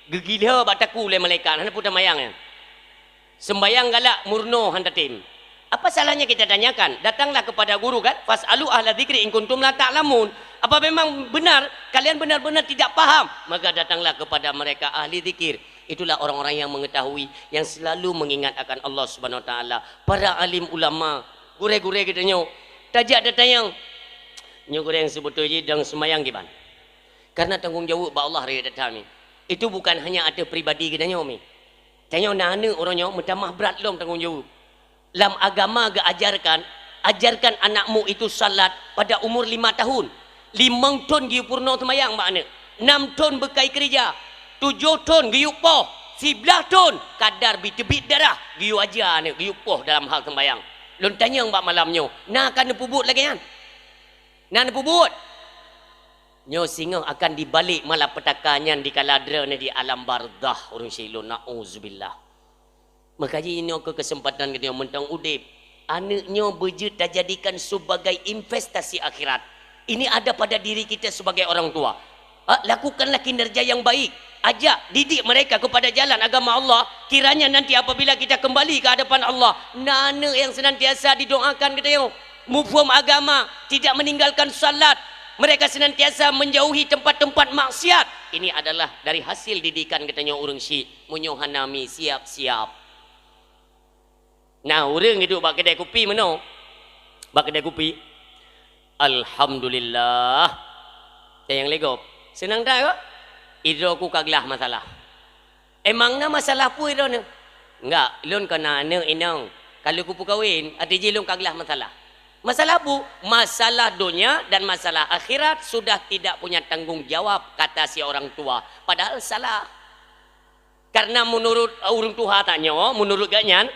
Speaker 1: Gegila bataku le malaikat hana putar mayang. Sembahyang galak murno handa tim. Apa salahnya kita tanyakan? Datanglah kepada guru kan? Fas'alu ahla dzikri in kuntum la ta'lamun. Apa memang benar kalian benar-benar tidak paham? Maka datanglah kepada mereka ahli zikir. Itulah orang-orang yang mengetahui, yang selalu mengingat akan Allah Subhanahu Wa Taala. Para alim ulama, gure-gure kita nyo, tajak datang nyo gure yang sebetulnya dan semayang gimana? Karena tanggungjawab ba Allah raya datang ni. Itu bukan hanya ada pribadi kita nyo mi. Tanya nana orang nyo mentamah berat lom tanggungjawab. Dalam agama ke ajarkan anakmu itu salat pada umur 5 tahun. 5 tahun giu purno semayang makna. 6 tahun bekai kerja. 7 ton giu poh, 11 ton kadar bitebit darah giu aja ni giu poh dalam hal sembahyang. Lon tanya mbak malamnya, nak akan pubut lagi kan? Nak pubut. Nyo singa akan dibalik malapetakannya di kaladra ni di alam bardah urang silun nauzubillah. Maka ini ke kesempatan kita mentang udip. Anaknya berjud dah jadikan sebagai investasi akhirat. Ini ada pada diri kita sebagai orang tua. Lakukanlah kinerja yang baik. Ajak, didik mereka kepada jalan agama Allah. Kiranya nanti apabila kita kembali ke hadapan Allah, nana yang senantiasa didoakan kita yo, mufhum agama, tidak meninggalkan salat, mereka senantiasa menjauhi tempat-tempat maksiat. Ini adalah dari hasil didikan katanya orang Syekh Munyohanami siap-siap. Nah, orang hidup bak kedai kopi mana? Bak kedai kopi. Alhamdulillah. Yang legop. Senang dah kok? Idro ku kaglah masalah. Emangna masalah pu idro ni? Enggak, lun kena ne inang. Kalau ku kawin, ada je lun kaglah masalah. Masalah pu, masalah dunia dan masalah akhirat sudah tidak punya tanggungjawab kata si orang tua. Padahal salah. Karena menurut orang tua tanya, menurut ganyan,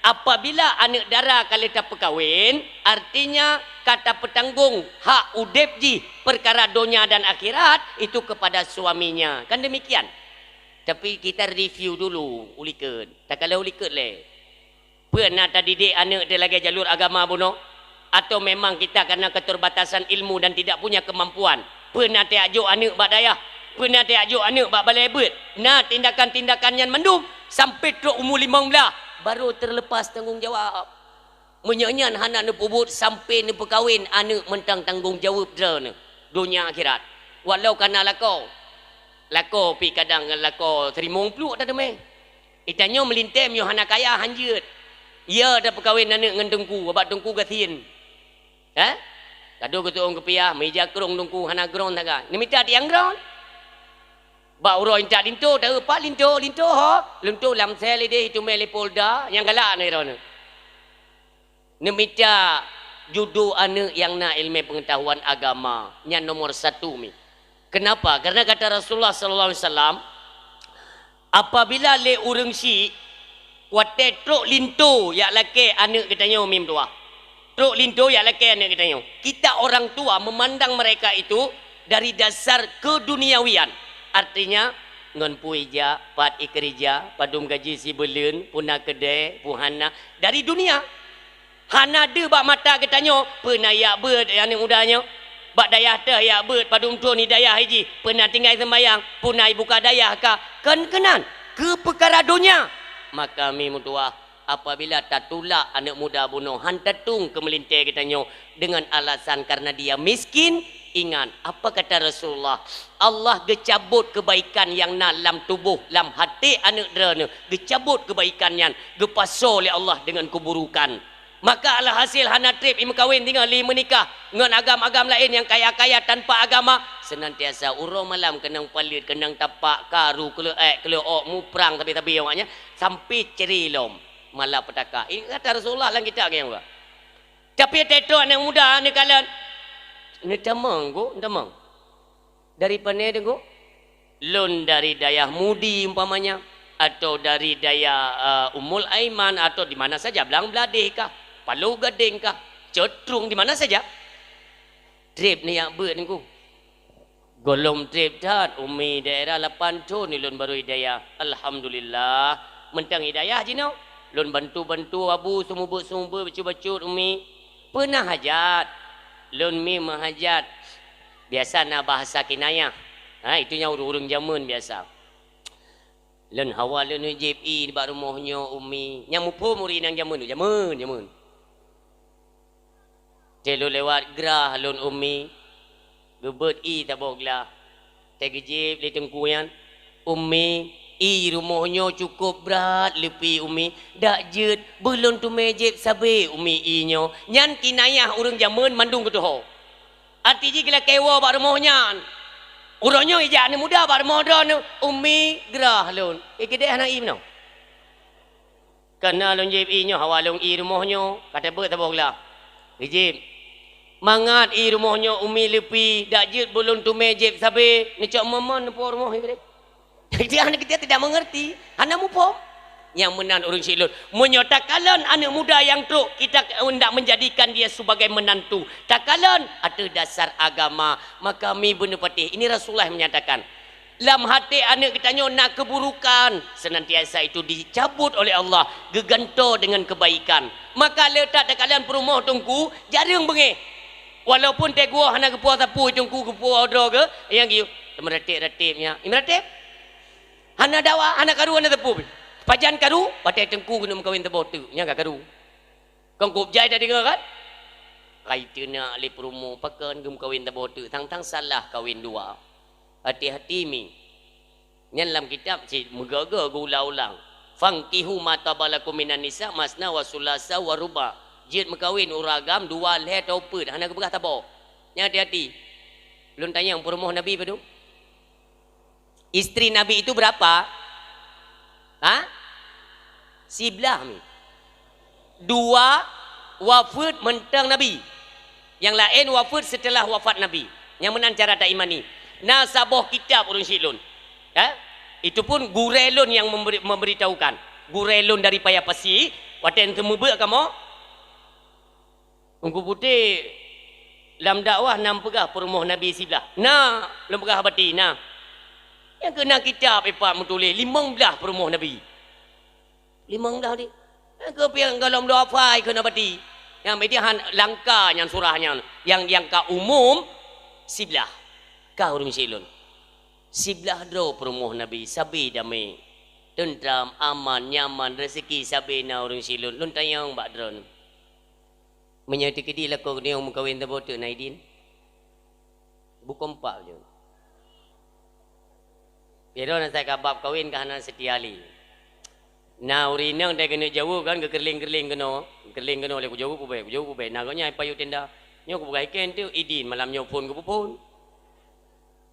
Speaker 1: apabila anak dara kali tak perkahwin, artinya kata petanggung hak udep ji perkara dunia dan akhirat itu kepada suaminya. Kan demikian. Tapi kita review dulu ulikan. Tak kalau ulikan le. Pernah tak didik anak dia lagi jalur agama buno? Atau memang kita karena keterbatasan ilmu dan tidak punya kemampuan? Pernah tak ajuk anak bak dayah? Pernah tak ajuk anak bak balai bet? Nah tindakan-tindakan yang mendung sampai teruk umur 15 baru terlepas tanggungjawab. Menyanyian anak ni pubut sampai ni perkahwin anak mentang tanggungjawab dia ni dunia akhirat. Walau kena lako pi kadang lako terimong peluk tak ada meh. Itanya melintem yo anak kaya hanjut. Ya dah perkahwin anak dengan tengku, abak tengku gatin. Kado ketua orang kepiah meja kerong tengku hana grong taga. Ni minta tiang grong. Ba uro inta linto tahu pak linto ho. Linto lam sel ide itu mele polda yang galak ni ron. Nemita judu anak yang nak ilmu pengetahuan agama yang nomor 1 mi. Kenapa? Karena kata Rasulullah sallallahu alaihi wasallam, apabila le urang si wate truk linto ya laki anak katanya mim tua. Truk linto ya laki anak katanya. Kita orang tua memandang mereka itu dari dasar keduniawian. Artinya ngon puija, pat ikerja, padum gaji si belun, puna kedai, puhana dari dunia. Hana de bak mata katanya pernah ya ber yang mudanya bak dayah teh ya ber padum tu ni dayah haji pernah tinggal sembayang punai buka dayah ka kenan ke perkara dunia maka mi mutua apabila tatulak anak muda bunuh han tetung ke melintir katanya dengan alasan karena dia miskin. Ingat apa kata Rasulullah, Allah gecabut kebaikan yang dalam tubuh dalam hati anak derana, gecabut kebaikan yang gepasor oleh Allah dengan keburukan. Maka alhasil hana trip ima kahwin tinggal li menikah dengan agam-agam lain yang kaya-kaya tanpa agama, senantiasa urang malam kenang palit kenang tapak karu keleok muprang tapi awaknya sampai cerilom malapetaka. Ini kata Rasulullah lang kita yang buat. Tapi teto anak muda ni kalian ni tamang go, tamang. Daripada ni go lon dari daya mudi umpamanya atau dari daya Ummul Aiman atau di mana saja Belang Beladih kah, Palu Gading kah, Cetrung di mana saja. Trip ni yang buat ni go. Golom trip tat umi daerah 8 tahun ni lon baru hidayah. Alhamdulillah mentang hidayah je no. Lon bantu-bantu abu sumber-sumber bacu-bacut umi. Pernah hajat. Lon mi mahajat. Biasa nak bahasa kinayah. Itu yang urung-urung zaman biasa. Lon hawa lon JP di bak rumahnya umi. Yang mupo muri nang zaman tu. Zaman. Telo lewat gerah lon umi. Gebet tak boglah. Tegejip di tengkuyan. Umi rumahnya cukup berat lepi umi. Dak jet belum tu mejip sabe umi inyo. Nyan kinayah urang zaman mandung ketuho. Arti ji kala kewa bak rumahnya. Urangnya ijak ni muda bak rumah dah umi gerah lon. Kedek anak i mano. Kena lon jip inyo hawa lon i rumahnya. Kata ber tak boglah. Jip mangat i rumahnya umi lepi dak jet belum tu mejip sabe. Ni cak mama nepo rumah ni. Dia anak kita tidak mengerti. Anak mupo yang menan orang silun. Menyatakan anak muda yang tu kita hendak menjadikan dia sebagai menantu. Takalan ada dasar agama. Maka mi benar patih. Ini Rasulullah menyatakan. Dalam hati anak kita nak keburukan. Senantiasa itu dicabut oleh Allah. Geganto dengan kebaikan. Maka letak takalan perumah tungku. Jarang bengih. Walaupun teguah anak kepuah sapu tungku kepuah odro ke. Yang gitu. Meratip-ratipnya. Meratip? Hana dawa, anak karu, anak tepu. Pajan karu, patai tengku kena mengkawin tebau tu. Yang karu. Kau kubjai dah dengar kan? Kaita nak li perumu pakan gem kawin tebau tu. Tang-tang salah kawin dua. Hati-hati mi. Yang dalam kitab si megaga gula ulang. Fangkihu mata balakum minan nisa masna wa sulasa wa ruba. Jid mengkawin uragam dua leh atau put. Hana kebegah tebau. Yang hati-hati. Belum tanya yang perumu Nabi padu. Isteri Nabi itu berapa? Sebelah mi. 2 wafat mentang Nabi. Yang lain wafat setelah wafat Nabi. Yang menan cara tak imani. Nasabah kitab orang silun. Itu pun gurelun yang memberitahukan. Gurelun dari payah pasi. Waktu yang temubek kamu. Ungku putih. Dalam dakwah nam pegah perumah Nabi sebelah. Dalam pegah bati. Yang kena kitab Pak menulis 15 perumah Nabi. 15 ni. Ke yang dalam doa fai kena bati. Yang median langka yang surahnya yang ka umum sebelah. Ka urang silun. Sebelah dro perumah Nabi sabi damai. Tentram, aman, nyaman, rezeki sabi na urang silun. Lun tayang bak dron. Menyati kedi lakok ni yang mengkawin tabote Naidin. Bukan pak je. Pero nak saya kabab kawin kahana setiali. Nah urinang dia kena jauh kan ke kerling-kerling kena. Kerling kena oleh ku jauh ku baik. Nah kau nyai payu tenda. Nyo ku bukai ken tu idin malam nyo pun ku pun.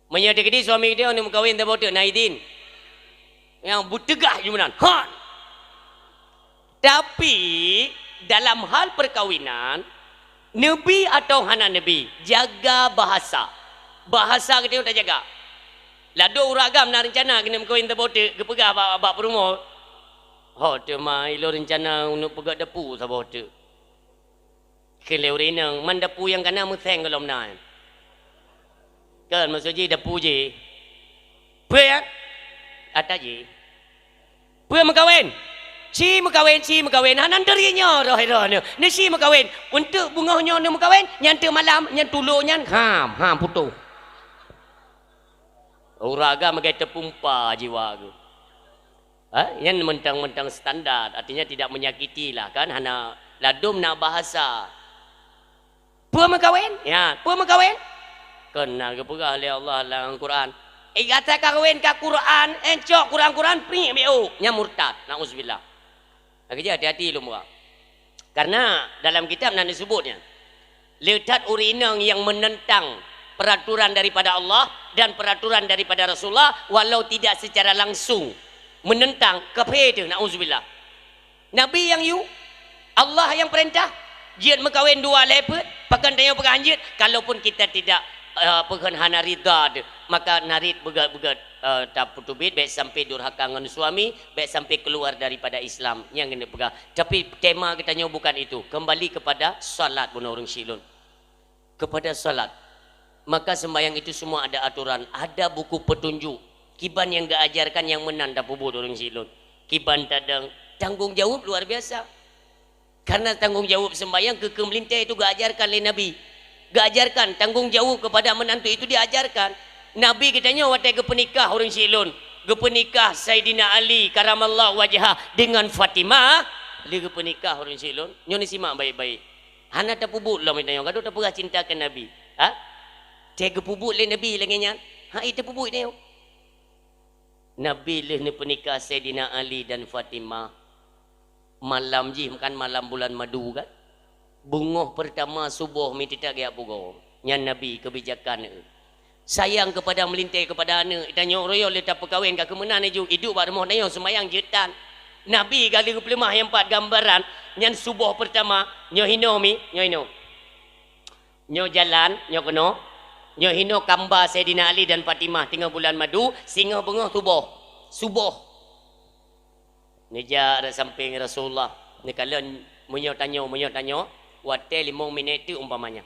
Speaker 1: Menyati kedi suami dia ni mengkawin tabote Naidin. Yang butegah jumanan. Tapi dalam hal perkawinan Nabi atau hana Nabi jaga bahasa. Bahasa kita tak jaga. Lado uragam nak rencana kena mengkawin terbote ke pegah bab perumah. Tu mah ilo rencana untuk pegak depu sabote. Kele urinang man depu yang kana museng kalau menang. Kan maksud je depu je. Pe ya? Ata je. Pe mengkawin. Si mengkawin. Hanan derinya roh-rohnya. Ni si mengkawin. Untuk bungahnya ni mengkawin, nyanta malam, nyant tulurnya ham putus. Uraga magai terpumpa jiwa aku. Yang mentang-mentang standar artinya tidak menyakiti lah kan hana ladum nak bahasa puan makawin ya puan makawin kena ke pegah oleh Allah dalam Quran kata kahwin ke Quran encok Quran pri bu nya murtad nauzubillah kerja hati-hati lu muak karena dalam kitab nak disebutnya lihat urinang yang menentang peraturan daripada Allah dan peraturan daripada Rasulullah walau tidak secara langsung menentang kafir itu nauzubillah nabi yang Allah yang perintah jid mengkawin dua lepet pakan tanya peganjit kalaupun kita tidak pekan hana rida maka narid begat-begat tak putubit baik sampai durhaka dengan suami baik sampai keluar daripada Islam yang kena pegang tapi tema kita tanya bukan itu kembali kepada salat bukan orang silun kepada salat maka sembahyang itu semua ada aturan ada buku petunjuk kiban yang gak ajarkan yang menang dah pubut orang silun kiban tadang tanggung jawab luar biasa karena tanggung jawab sembahyang ke melintai itu gak ajarkan oleh Nabi gak ajarkan tanggung jawab kepada menantu itu diajarkan Nabi katanya waktu ke penikah orang silun ke penikah Sayyidina Ali karamallahu wajhah dengan Fatimah dia ke penikah orang silun nyo ni simak baik-baik hana tak pubut lah mitanya gaduh tak pernah cintakan Nabi dia ke pubut oleh Nabi lagi nya itu pubut dia Nabi leh ni penikah Sayyidina Ali dan Fatimah malam ji kan malam bulan madu kan bungoh pertama subuh mi tidak gaya pugo nya Nabi kebijakan sayang kepada melintai kepada anak tanya royo le tak perkahwin ka kemenan ju hidup bar rumah nayo sembayang jetan Nabi gali ke pelemah yang empat gambaran nyan subuh pertama nyo hino mi nyo hino nyo jalan nyo keno nyo hino kamba Sayyidina Ali dan Fatimah tinggal bulan madu singa bungoh subuh nija ada samping Rasulullah ni kalian munyo tanyo watel 5 minit itu umpamanya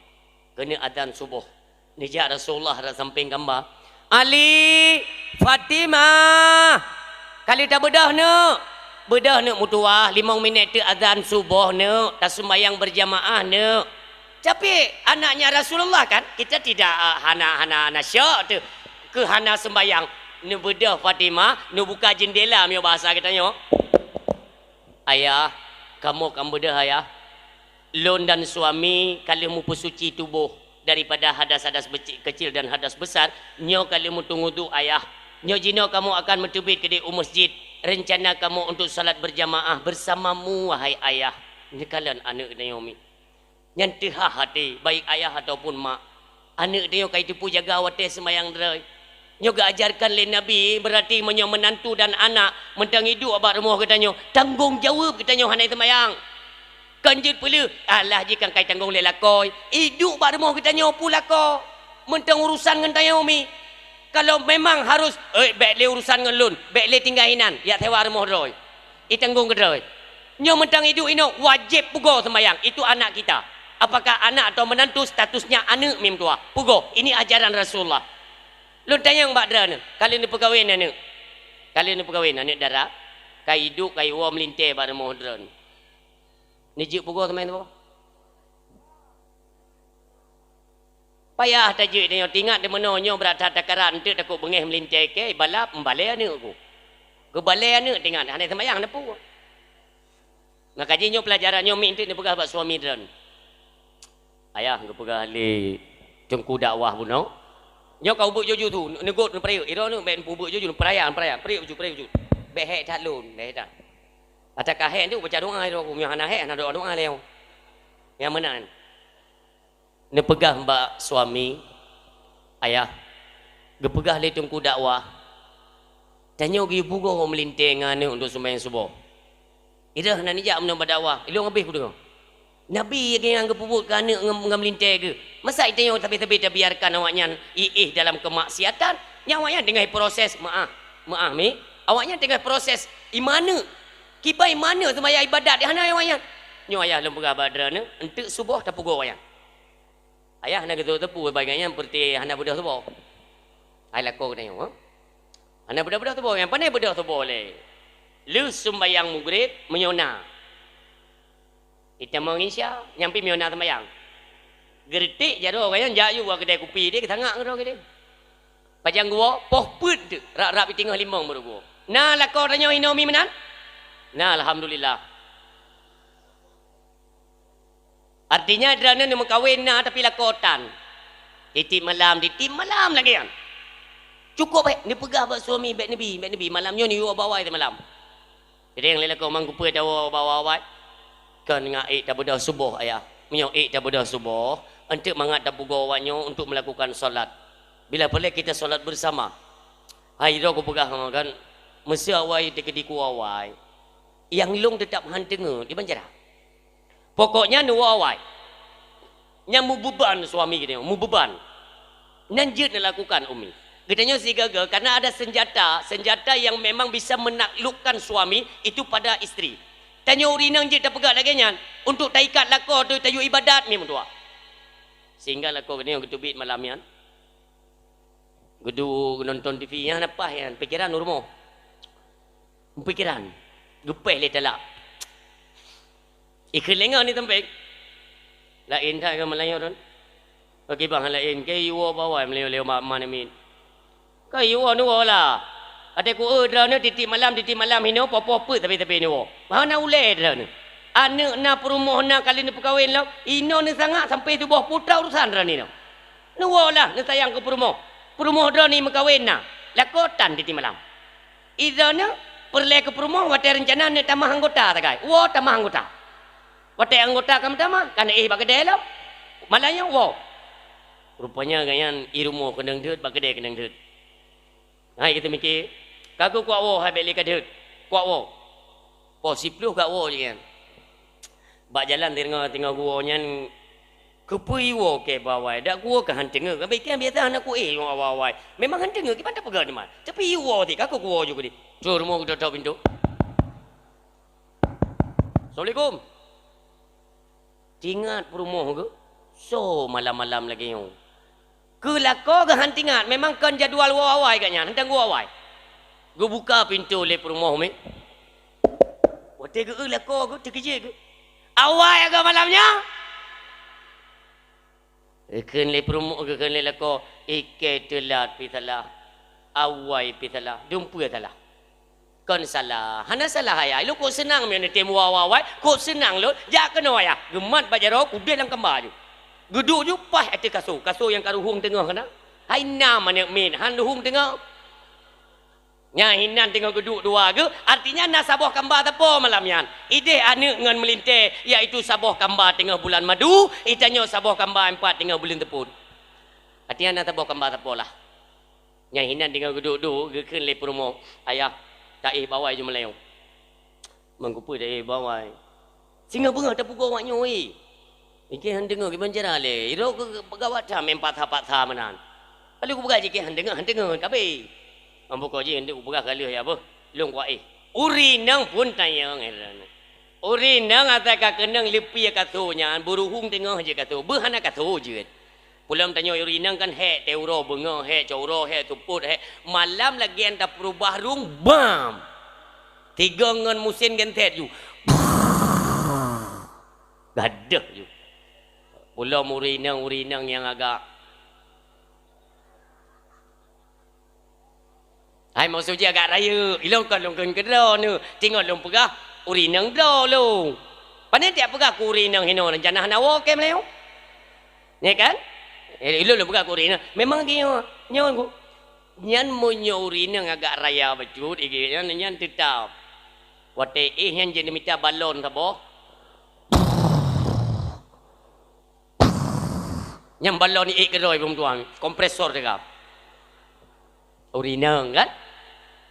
Speaker 1: kena adzan subuh nija Rasulullah ada samping kamba Ali Fatimah kali tak bedah mutuah 5 minit itu adzan subuh tak sembahyang berjamaah tapi anaknya Rasulullah kan kita tidak hana syak tu ke hana sembayang ni bedah Fatimah ni buka jendela mi bahasa kita nyo ayah kamu bedah ayah lon dan suami kalian mu pesuci tubuh daripada hadas-hadas kecil dan hadas besar nyo kalian mu tunggu ayah nyo jino kamu akan mentubit ke di masjid rencana kamu untuk salat berjamaah bersamamu wahai ayah ni kalian anak Naomi yang tehah hati baik ayah ataupun mak anak dia kai tipu jaga wate sembayang derai nyo gak ajarkan le Nabi berarti menyo menantu dan anak mentang hidup abak rumah katanya tanggung jawab katanya hanai sembayang kanjut pula alah jika kai tanggung le lakoi hidup abak rumah katanya pula ko mentang urusan dengan tayomi kalau memang harus baik le urusan dengan lun baik le tinggal hinan ya tewa rumah roi tanggung kedai nyo mentang hidup ino wajib pugo sembayang itu anak kita apakah anak atau menantu statusnya anak mim tua pugo ini ajaran Rasulullah lu tanya mbak dara kalian ni pegawai anak kalian ni pegawai anak dara kai hidup kai wa melintai pada modern ni jik pugo teman tu payah tajuk dia tingat de menonyo berat takaran tu takut bengeh melintai ke balap membalai anak aku ke balai anak tingat hanai sembayang na pugo maka jinyo pelajarannya minta ni pegah bak suami dran ayah ke pegah le jengku dakwah pun no nyo kau buk jojo tu negot ne perayuk iro nu ben bubuk jojo perayaan perayuk ju behek talun dah dah atak kahek tu baca doa iro ku yang ana hek ana doa leo yang mana ne pegah mbak suami ayah ge pegah le jengku dakwah tanyo gi bugo melinteng ngane untuk sembahyang subuh ira nak nijak menang berdakwah ilo ngabih ku dengar Nabi yang kepuput kerana melintai ke masa itu yang tapi dia biarkan awaknya dalam kemaksiatan yang awaknya tengah proses maaf mi awaknya tengah proses imana kibai mana semaya ibadat di hana awaknya nyo ayah lem pegah badrana entek subuh tak pugo awaknya ayah nak getu tepu bagainya seperti hana bedah subuh ai lako tengok hana bedah subuh yang pandai bedah subuh le lu sembayang maghrib menyona kita mau ngisya nyampi miona sembayang gertik jaro kayan jayu wa kedai kopi dia ketangak ke dia pajang gua poh put rak-rak pi tengah limang baru gua Nah lako danyo hinomi menan. Nah alhamdulillah. Artinya drana ni mengkawin na tapi lakotan. Titip malam lagi kan. Cukup baik ni pegah buat suami baik nabi malamnya ni bawa itu malam. Jadi yang lelaki mang kupa tahu bawa kan ngai dah pada subuh ayah. Menyo dah pada subuh untuk mangat dah bugo awaknya untuk melakukan solat. Bila boleh kita solat bersama. Hai ro aku pegah kan mesti awai dekat ku awai. Yang long tetap handenga di Banjarah. Pokoknya nu awai. Yang mu beban suami kita, mu beban. Nanjut lakukan umi. Katanya si gagal karena ada senjata yang memang bisa menaklukkan suami itu pada isteri. Tanya urinang je tak pegat lagi nyan untuk taikat lako tu tayu ibadat memang tua. Sehingga lako kena gitu bit malam yan. Gudu nonton TV yang apa yan pikiran rumah. Pikiran gepeh le talak. Ikhilenga ni tempat. Lain tak ke Melayu tu? Okey bang lain ke iwo bawa Melayu mana min. Kayu ni lah. Ada ku dah ni titip malam hino popo tapi ni wo. Mana ulai dah ni. Anak na perumah na kali ni perkahwin lah. Ino ni sangat sampai tu bawah putra urusan dah ni. Ni wo lah ni sayang ke perumah. Perumah dah ni berkahwin na. Lakotan titip malam. Ida ni perle ke perumah wate rencana ni tambah anggota tak kai. Wo tambah anggota. Wate anggota kamu tambah kan bagadai lah. Malahnya wo. Rupanya ganyan irumo kendang deut bagadai kendang deut. Hai kita mikir, kaku kuat wo hai balik kadut. Kuat wo. Oh sipluh kat wo je kan. Bak jalan tengah gua nyan kepui wo ke bawai. Dak gua ke hanteng ke baik kan biasa anak ku bawai. Memang hanteng ke pandai pegang deman. Tapi wo ti kaku gua juga di. Jom rumah kita tutup pintu. Assalamualaikum. Tingat rumah ke? So malam-malam lagi yo. Kelako ke hantingat memang kan jadual wawai katnya hentang gua awai gua buka pintu le rumah mi wate ke lako ke terkejut ke awai ke malamnya ken le rumah ke ken le lako ike telat pi salah awai pi salah dumpu salah kan salah hana salah ayah lu kok senang me temu wawai kok senang lu jak kena ayah gemat bajaro kudet lang kembar ju geduk je pas ada kasur yang karuhung tengah kena hai nam anak min han ruhung tengah nya hinan tengah geduk dua ke artinya nak sabah gambar tapo malam yan ide anak ngan melintir iaitu sabah gambar tengah bulan madu itanya sabah gambar 4 tengah bulan tepun artinya nak sabah gambar tapo lah nya hinan tengah geduk ke le promo ayah tak bawai je melayong mangkupa dah bawai singa bunga tak pukul awaknya oi iki handenga ke Banjarah le iro ke pegawat jam 4 menan kalau ku begaji ke handenga kabe ambo ko je hendak ubah kali ya apa long kwa uri nang pun tayang uri nang ataka kenang lepi ka tu nya buruhung tengah je ka tu behana ka tu je pulang tanya uri nang kan he teuro benga he coro he tuput he malam lagi anda perubah rung bam tiga ngan musin gentet ju gadah ju pulau urinang yang agak hai maksudnya agak raya ilong kan ke dah ni tengok long pegah urinang dah long pandai tiap pegah ku urinang hino rencana hanawa ke melayu ni kan ilong long pegah ku urinang memang dia nyon ku nyan monyo urinang agak raya becut iki nyan tetap wate yang jadi minta balon tabo yang balon ni keroi perempuan kompresor dekat urinang kan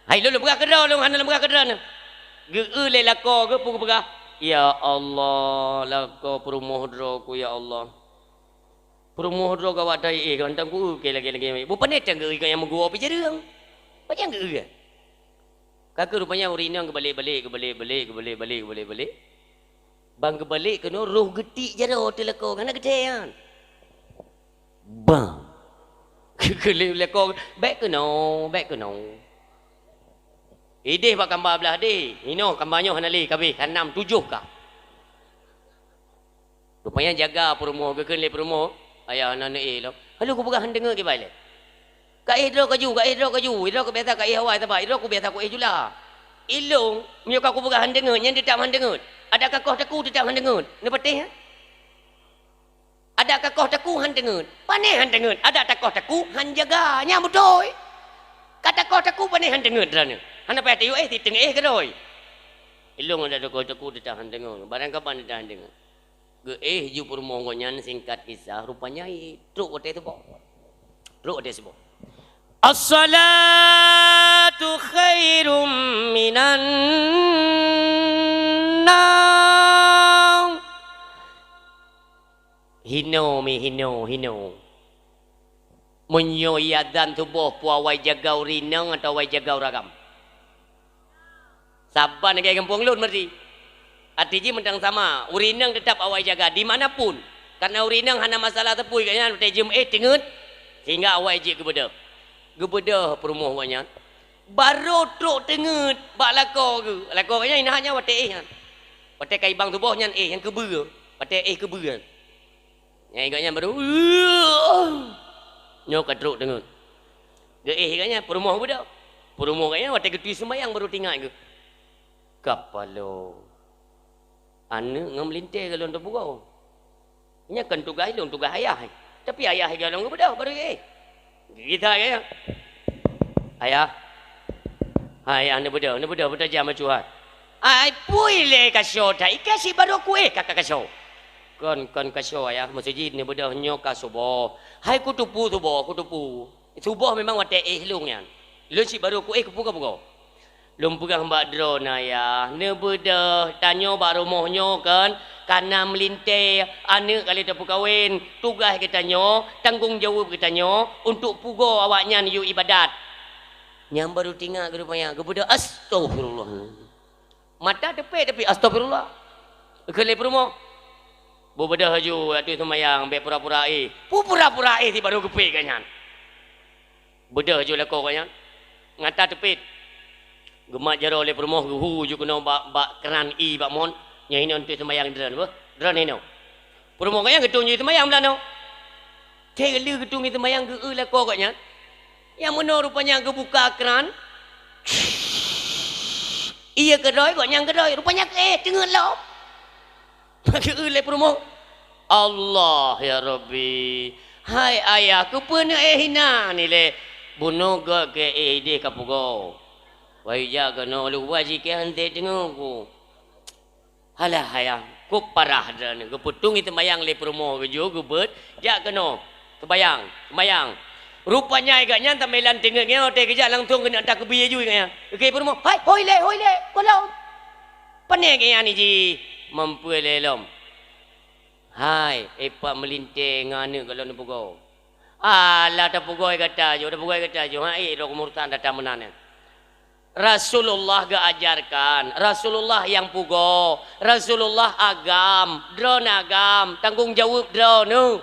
Speaker 1: hai lu buka kedai lu hana buka kedai ni geu le lako ke pugu buka ya Allah lako perumah ku ya Allah perumah dro ka wadai kan tangku ke lagi bu panet yang geu yang menggua pi jereng macam geu ke kakak rupanya urinang ke balik bang ke balik kena roh getik jaro hotel lako kan gede kan bang kelih lekor back ke no ide pak gambar belah de ino gambarnya hanali kabe kan 6 7 kah rupanya jaga promo ke kelih promo ayah anak lo halo ku pegang dengar ke balik Ka dro kaju, dro ko biasa ka hawai tabai, dro ko biasa ko jula. Ilung, myo ka ko buka handengut, nyen tetap handengut. Adakah kau taku tetap handengut? Ne patih ha? Adakah kau taku handengut? Paneh handengut. Ada tak kau taku han jaga nya betul. Kata kau taku paneh handengut rana. Hana pa tayo ti teng keroi. Ilung ada kau taku tetap handengut. Barang kapan tetap handengut? Ge ju permongonyan singkat kisah rupanya truk ote tu bo. Truk ote sebo. As-salatu khairum minan naum. Hino. Munyo yadan tubuh puawai jagau rinang atau wai jagau ragam. Saban kayak kampung lun mesti. Artinya mentang sama. Urinang tetap awai jaga dimanapun. Karena urinang hanya masalah tepui kayaknya. Tejem tengut. Sehingga awai je kebedah. Kebedah perumuh banyak. Baru truk tengut. Bak lako ke. Lako kayaknya ini hanya watek watek kaibang tubuhnya yang kebur. Watek kebur. Yang ikatnya baru. Nyok truk tengut. Kayaknya perumuh bedah. Perumuh kayaknya watek ketui sembayang baru tinggal ke. Kapalo. Anu ngam lintai kalau untuk pukau. Ini kan tugas ayah. Tapi ayah kalau nggak bedah baru kita kaya. Ayah ni bedah jam macam ai pui le kasyo tai kasi baru kue kakak kasyo. Kon kasyo ayah masjid ni bedah nyok kasobo. Hai kutupu tu bo kutupu. Subuh memang wate lung yan. Lu si baru kue pukau. Lum pegang mbak drone ayah. Ne bedah tanyo baru mohnya kan. Karena melintai anak kali tak kawin. Tugas kita nyo. Tanggung jawab kita nyo. Untuk pugo awaknya yu ibadat. Yang baru tinggal ke rupanya. Kepada astagfirullah. Mata tepi astagfirullah. Kelip rumah. Bebedah haju. Atu semayang. Bek pura-pura Pura-pura ti baru kepik kanyan. Bedah haju lakau kanyan. Ngata tepit. Gemak jaro oleh permoh hu ju kena bak keran bak mon nya ini untuk sembayang dran apa dran ini permoh kaya gedung ju sembayang belano tegelu gedung itu sembayang ke lah kok katnya yang mana rupanya ke buka keran iya kedoi kok nyang kedoi rupanya dengar lo ke le permoh Allah ya Rabbi hai ayah ku pernah hina ni le bunuh ke dia kapugo wai jaga no lu waji ke hante dengar ku. Halah hayang ku parah dan ku putung itu mayang le promo ke jo gebet jak keno. Kebayang. Rupanya agaknya tamelan tengok ngeo te kejak langsung kena tak kebiye ju ngaya. Okey promo. Hai hoi le kolom. Pane ke ni ji mampu le lom. Hai epa melinte ngane kalau nu pugo. Alah ta pugo kata jo hai ro murtan datang menane. Rasulullah ga ajarkan, Rasulullah yang pugo, Rasulullah drone agam, tanggung jawab drone.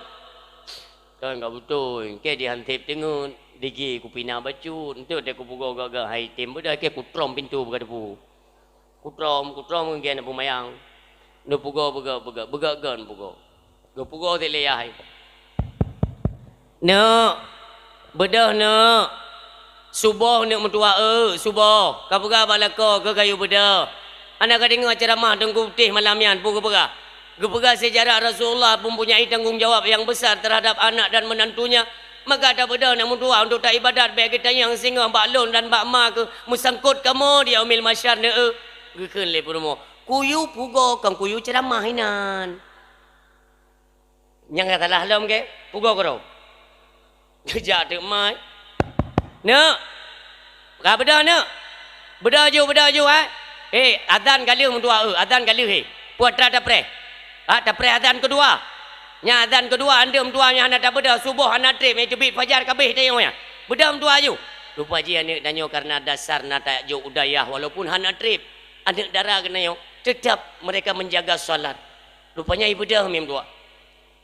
Speaker 1: Kan enggak betul, ke dihantip tengun, digi ku pina bacut, entu de ku pugo ga hai tim bedah ke ku trom pintu buka depu. Ku trom ngen pu mayang. Nu pugo bega gan pugo. Go pugo te le hai. No. Bedah no. Subuh nak mentua subuh. Kau pegah balako ke kayu beda. Anak kau dengar ceramah Tengku Putih malam yang pukul pegah. Kau pegah sejarah Rasulullah mempunyai tanggung jawab yang besar terhadap anak dan menantunya. Maka ada beda nak mentua untuk tak ibadat bagi kita yang singa Mbak Lon dan Mbak Ma ke musangkut kamu dia umil masyar ne Gekan le promo. Kuyu pugo kang kuyu ceramah hinan. Yang kata lah lom ke pugo kau. Kejak tu mai. Nak. Kau beda nak. Beda ju azan kali mentua azan kali Puat tapre. Tapre azan kedua. Nya azan kedua anda mentuanya anak tak beda subuh anak trip tebik fajar kabeh tayongnya. Beda mentua ju. Lupa ji anak danyo karena dasar nata jo udayah walaupun anak trip anak darah kena yo tetap mereka menjaga solat. Rupanya ibu dah mentua.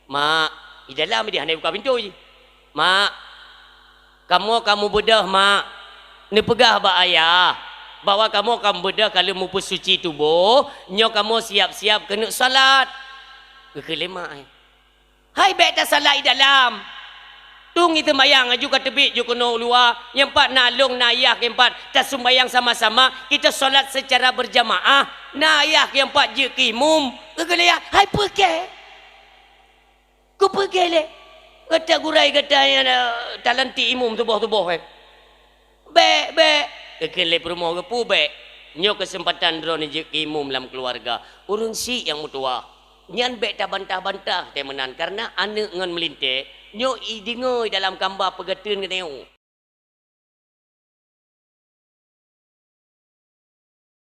Speaker 1: Mak, di dalam dia hendak buka pintu je. Mak kamu bedah mak. Ni pegah ba ayah. Bahawa kamu bedah kalau mu suci tubuh, nyo kamu siap-siap kena salat. Kekelima ai. Hai baik tak salat di dalam. tung itu mayang aju ke tebi ju kono luar yang empat nalung nayah yang empat kita sembahyang sama-sama kita solat secara berjamaah nayah yang empat je kimum kegelaya hai pergi ku pergi le kata gurai kata yang talanti imum tubuh-tubuh be kekele perumahan ke pu be nyo kesempatan drone je kimum dalam keluarga urung si yang mutua nyan be ta bantah-bantah temenan karena ane ngan melinte nyo idingoi dalam gambar pegetun ke tengok